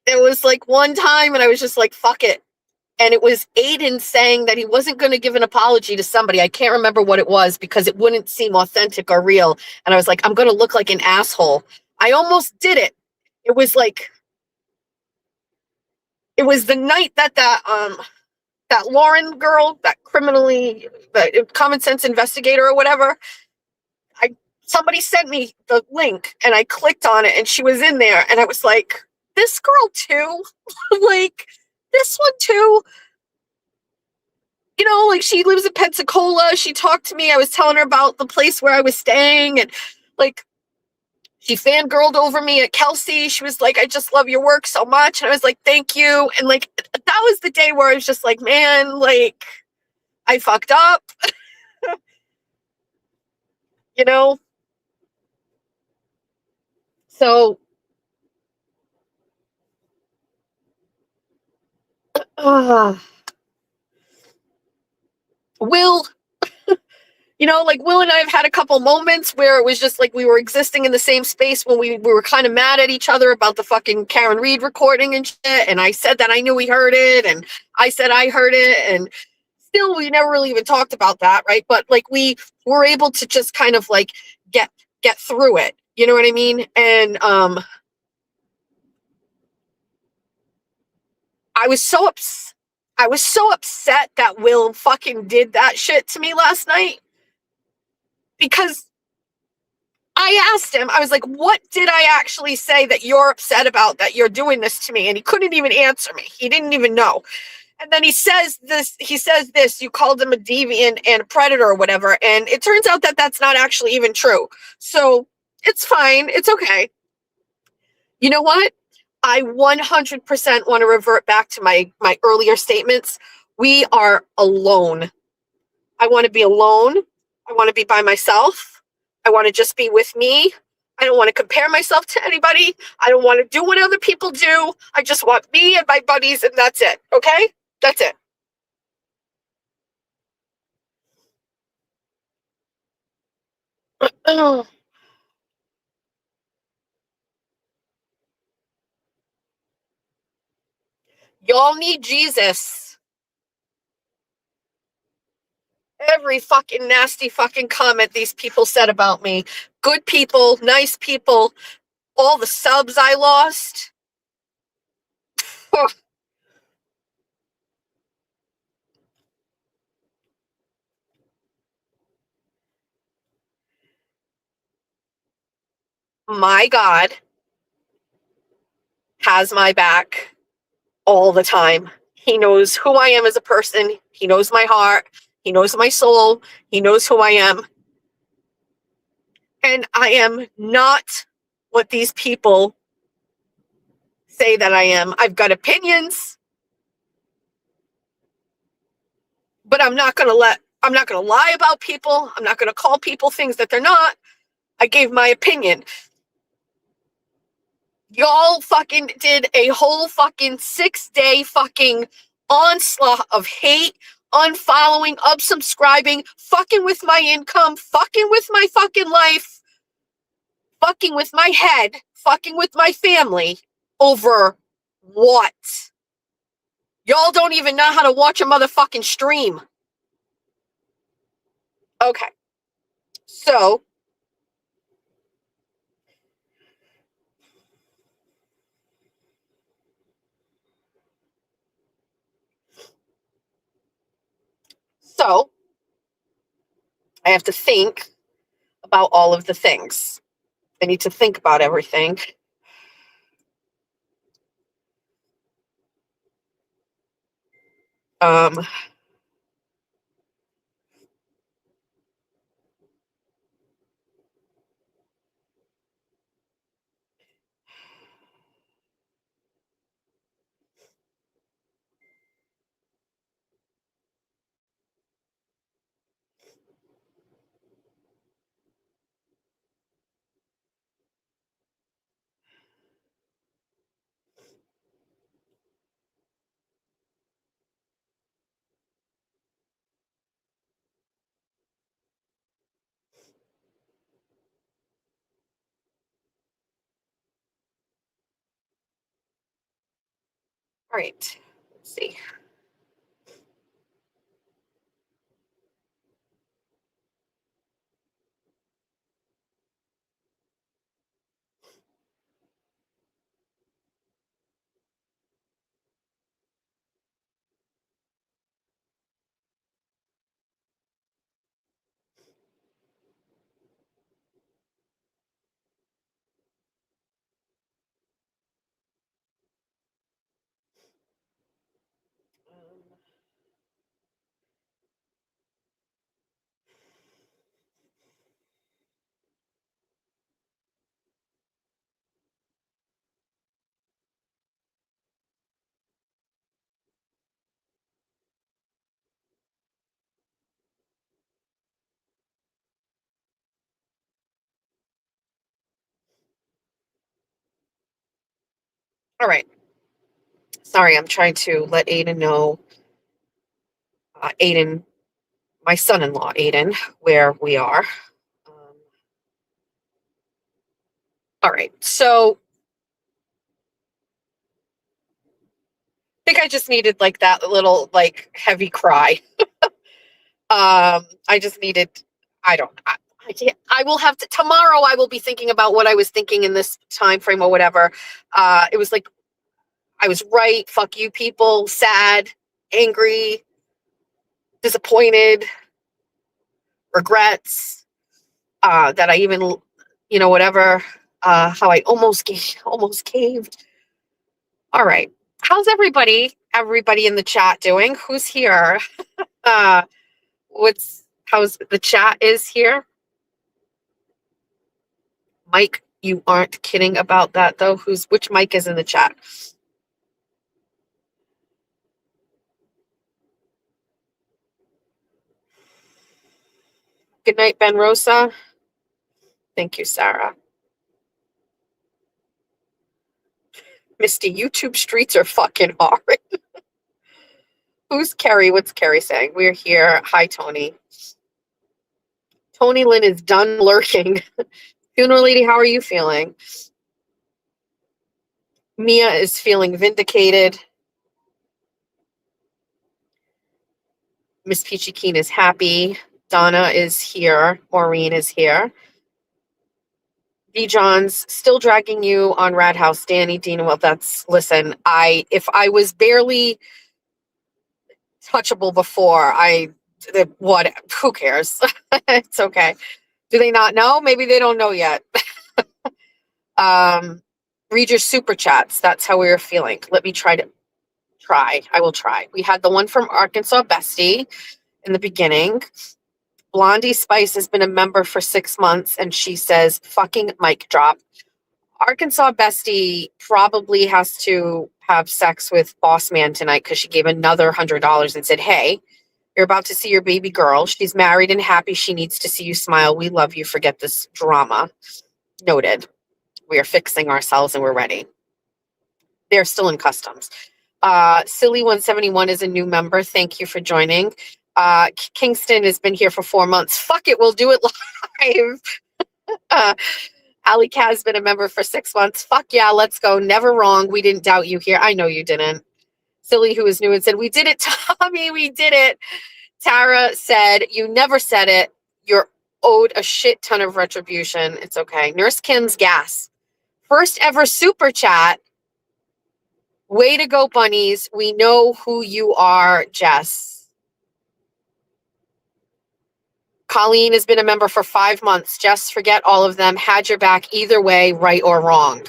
[SPEAKER 2] There was like one time and I was just like, fuck it. And it was Aiden saying that he wasn't going to give an apology to somebody. I can't remember what it was because it wouldn't seem authentic or real. And I was like, I'm going to look like an asshole. I almost did it. It was like, it was the night that that Lauren girl, that common sense investigator or whatever, somebody sent me the link and I clicked on it and she was in there and I was like, this girl too? Like, this one too? You know, like she lives in Pensacola. She talked to me. I was telling her about the place where I was staying and like she fangirled over me at Kelsey. She was like, I just love your work so much. And I was like, thank you. And like, that was the day where I was just like, man, like I fucked up, you know? So, Will, you know, like Will and I have had a couple moments where it was just like we were existing in the same space when we were kind of mad at each other about the fucking Karen Reed recording and shit. And I said that I knew we heard it, and I said I heard it, and still we never really even talked about that, right? But like we were able to just kind of like get through it. You know what I mean? And I was so upset that Will fucking did that shit to me last night because I asked him, I was like, what did I actually say that you're upset about that you're doing this to me? And he couldn't even answer me. He didn't even know. And then he says this, you called him a deviant and a predator or whatever. And it turns out that that's not actually even true. So it's fine. It's okay. You know what? I 100% want to revert back to my earlier statements. We are alone. I want to be alone. I want to be by myself. I want to just be with me. I don't want to compare myself to anybody. I don't want to do what other people do. I just want me and my buddies, and that's it. Okay? That's it. Y'all need Jesus. Every fucking nasty fucking comment these people said about me. Good people, nice people, all the subs I lost. My God has my back all the time. He knows who I am as a person. He knows my heart. He knows my soul. He knows who I am. And I am not what these people say that I am. I've got opinions, but I'm not going to lie about people. I'm not going to call people things that they're not. I gave my opinion. Y'all fucking did a whole fucking 6-day fucking onslaught of hate, unfollowing, unsubscribing, fucking with my income, fucking with my fucking life, fucking with my head, fucking with my family over what? Y'all don't even know how to watch a motherfucking stream. Okay. So I have to think about all of the things. I need to think about everything. All right. Let's see. All right. Sorry, I'm trying to let Aiden know. Aiden, my son-in-law, Aiden, where we are. All right. So I think I just needed like that little like heavy cry. I just needed. I don't. I can't. I will have to tomorrow. I will be thinking about what I was thinking in this time frame or whatever. It was like I was right. Fuck you, people. Sad, angry, disappointed, regrets. That I even, whatever. How I almost caved. All right. How's everybody? Everybody in the chat doing? Who's here? Uh, how's the chat is here? Mike, you aren't kidding about that though. Which Mike is in the chat? Good night, Ben Rosa. Thank you, Sarah. Misty, YouTube streets are fucking hard. Who's Kerry? What's Kerry saying? We're here. Hi, Tony. Tony Lynn is done lurking. Funeral lady, how are you feeling? Mia is feeling vindicated. Miss Peachy Keen is happy. Donna is here. Maureen is here. D. John's still dragging you on Rat House. Danny, Dina, well, listen, if I was barely touchable before, who cares? It's okay. Do they not know? Maybe they don't know yet. Read your super chats. That's how we were feeling. Let me try. I will try. We had the one from Arkansas Bestie in the beginning. Blondie Spice has been a member for 6 months, and she says, fucking mic drop. Arkansas Bestie probably has to have sex with Boss Man tonight because she gave another $100 and said, hey, you're about to see your baby girl. She's married and happy. She needs to see you smile. We love you. Forget this drama. Noted. We are fixing ourselves and we're ready. They're still in customs. Silly 171 is a new member. Thank you for joining. Kingston has been here for 4 months. Fuck it, we'll do it live. Ali Cat has been a member for 6 months. Fuck yeah, let's go. Never wrong. We didn't doubt you here. I know you didn't. Silly, who is new and said, we did it, Tommy. We did it. Tara said, you never said it. You're owed a shit ton of retribution. It's okay. Nurse Kim's gas. First ever super chat. Way to go, bunnies. We know who you are, Jess. Colleen has been a member for 5 months. Jess, forget all of them. Had your back either way, right or wrong.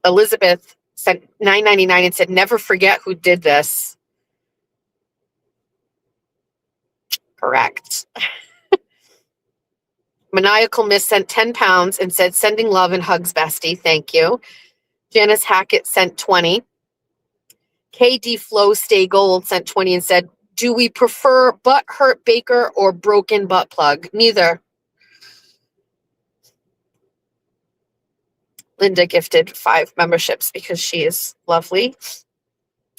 [SPEAKER 2] Elizabeth sent $9.99 and said, never forget who did this. Correct. Maniacal Miss sent 10 pounds and said, sending love and hugs, bestie. Thank you. Janice Hackett sent 20. KD Flow Stay Gold sent 20 and said, do we prefer butt hurt Baker or broken butt plug? Neither. Linda gifted 5 memberships because she is lovely.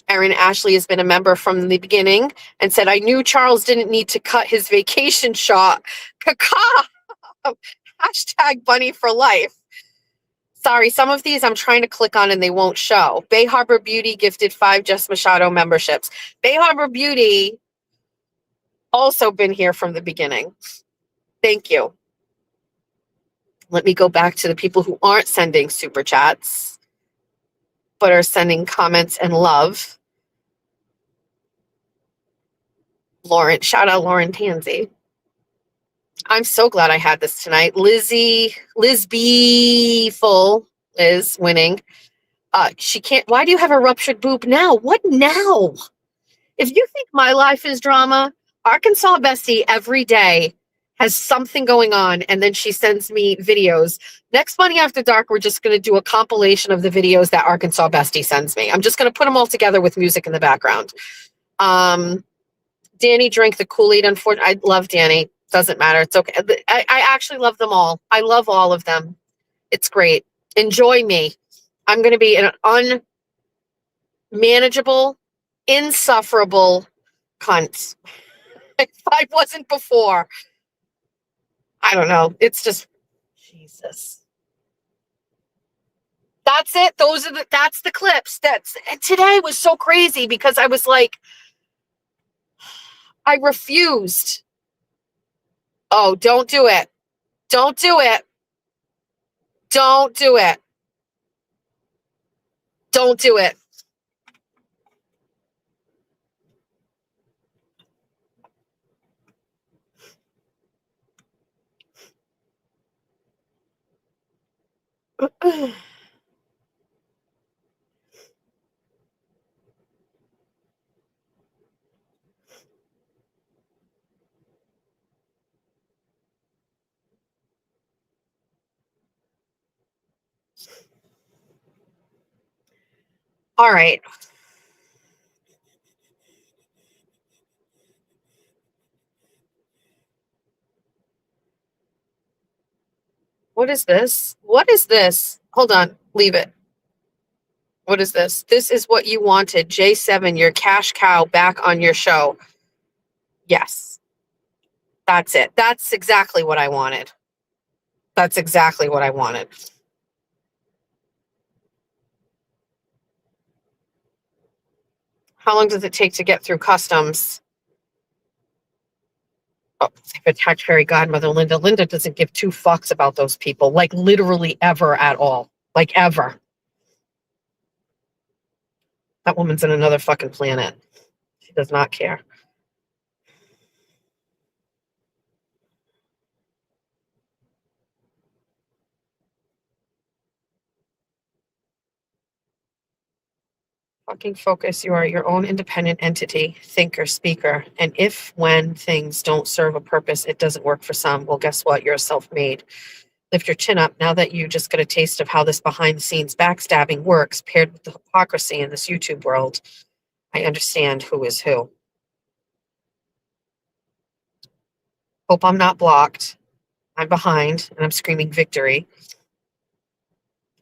[SPEAKER 2] Erin Ashley has been a member from the beginning and said, I knew Charles didn't need to cut his vacation shot. Caca! Hashtag bunny for life. Sorry, some of these I'm trying to click on and they won't show. Bay Harbor Beauty gifted 5 Jess Machado memberships. Bay Harbor Beauty also been here from the beginning. Thank you. Let me go back to the people who aren't sending super chats, but are sending comments and love. Lauren, shout out Lauren Tansey. I'm so glad I had this tonight. Liz Full is winning. She can't. Why do you have a ruptured boob now? What now? If you think my life is drama, Arkansas Bestie every day has something going on, and then she sends me videos. Next Money After Dark, we're just going to do a compilation of the videos that Arkansas Bestie sends me. I'm just going to put them all together with music in the background. Danny drank the Kool-Aid. Unfortunately, I love Danny. Doesn't matter. It's okay. I actually love them all. I love all of them. It's great. Enjoy me. I'm going to be an unmanageable, insufferable cunt. If I wasn't before. I don't know. It's just Jesus. That's it. That's the clips. Today was so crazy because I was like, I refused. Oh, don't do it. Don't do it. Don't do it. Don't do it. All right. What is this? What is this? Hold on. Leave it. What is this? This is what you wanted. J7, your cash cow back on your show. Yes. That's it. That's exactly what I wanted. That's exactly what I wanted. How long does it take to get through customs? Oh, attached fairy godmother Linda. Linda doesn't give two fucks about those people, like literally ever at all. Like ever. That woman's in another fucking planet. She does not care. Fucking focus. You are your own independent entity, thinker, speaker. And if, when things don't serve a purpose, it doesn't work for some, well, guess what? You're self-made. Lift your chin up now that you just got a taste of how this behind the scenes backstabbing works, paired with the hypocrisy in this YouTube world. I understand who is who. Hope I'm not blocked. I'm behind and I'm screaming victory.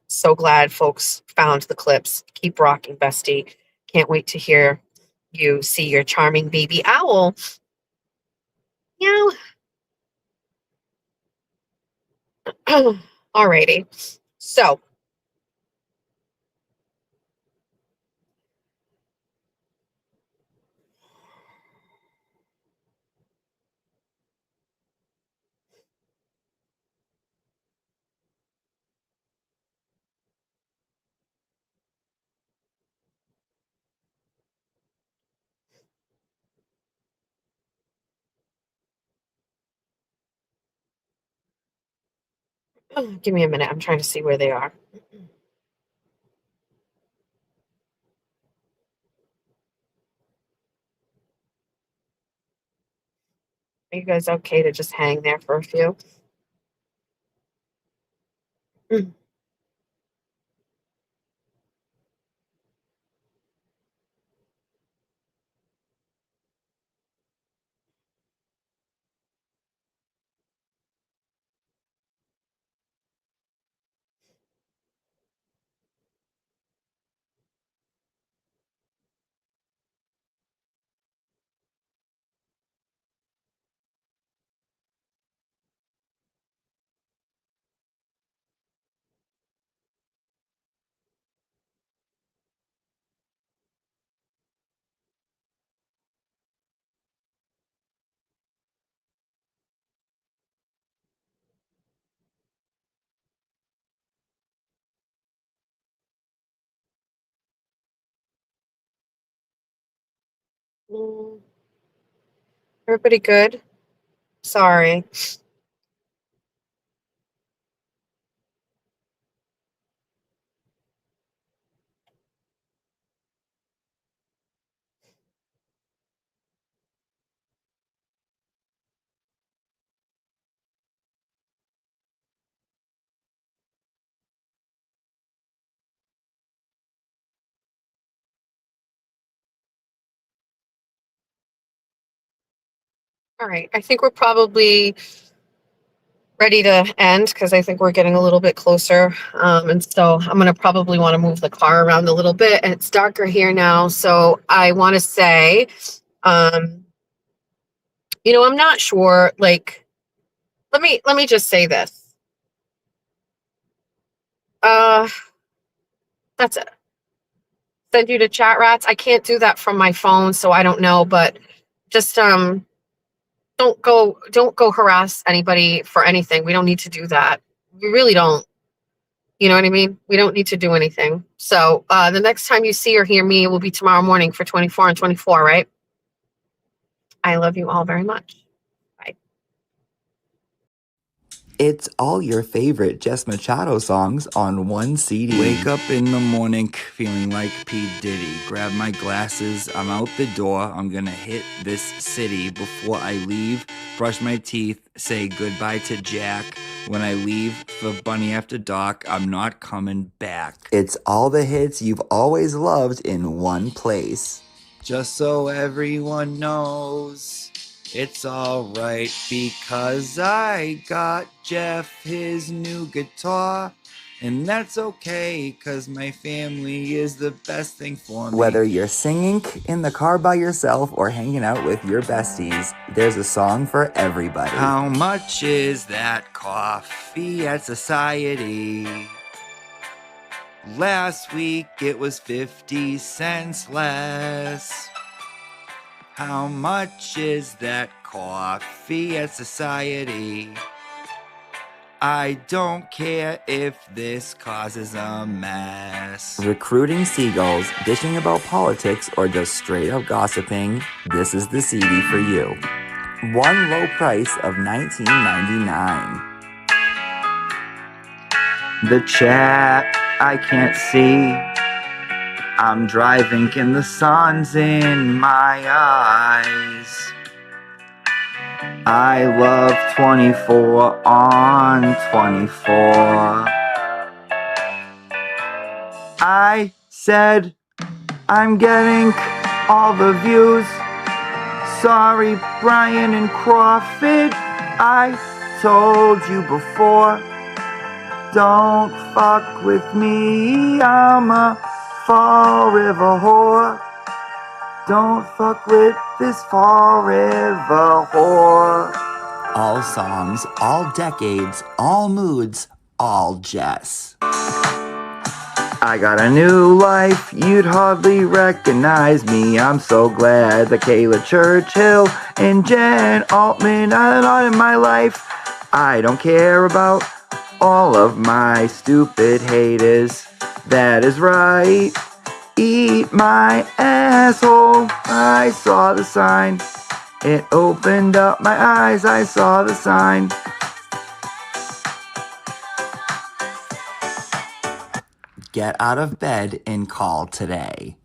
[SPEAKER 2] So glad folks found the clips. Keep rocking, bestie. Can't wait to hear you see your charming baby owl. Meow. Alrighty. So, give me a minute. I'm trying to see where they are. Are you guys okay to just hang there for a few? Mm, everybody good? Sorry. All right. I think we're probably ready to end because I think we're getting a little bit closer. And so I'm going to probably want to move the car around a little bit. And it's darker here now. So I want to say, I'm not sure. Like, let me just say this. That's it. Send you to chat rats. I can't do that from my phone, so I don't know. But just don't go harass anybody for anything. We don't need to do that. We really don't. You know what I mean? We don't need to do anything. So the next time you see or hear me will be tomorrow morning for 24 and 24, right? I love you all very much. Bye.
[SPEAKER 3] It's all your favorite Jess Machado songs on one CD. Wake up in the morning feeling like P. Diddy. Grab my glasses, I'm out the door. I'm gonna hit this city. Before I leave, brush my teeth, say goodbye to Jack. When I leave for Bunny After Dark, I'm not coming back. It's all the hits you've always loved in one place. Just so everyone knows, it's alright because I got Jeff his new guitar. And that's okay, cause my family is the best thing for me. Whether you're singing in the car by yourself or hanging out with your besties, there's a song for everybody. How much is that coffee at Society? Last week it was 50 cents less. How much is that coffee at society? I don't care if this causes a mess. Recruiting seagulls, dishing about politics, or just straight up gossiping, this is the CD for you. One low price of $19.99. The chat I can't see. I'm driving and the sun's in my eyes. I love 24 on 24. I said I'm getting all the views. Sorry, Brian and Crawford, I told you before. Don't fuck with me, I'm a Fall River whore. Don't fuck with this Fall River whore. All songs, all decades, all moods, all Jess. I got a new life, you'd hardly recognize me. I'm so glad that Kayla Churchill and Jen Altman are not in my life. I don't care about all of my stupid haters. That is right. Eat my asshole. I saw the sign. It opened up my eyes. I saw the sign. Get out of bed and call today.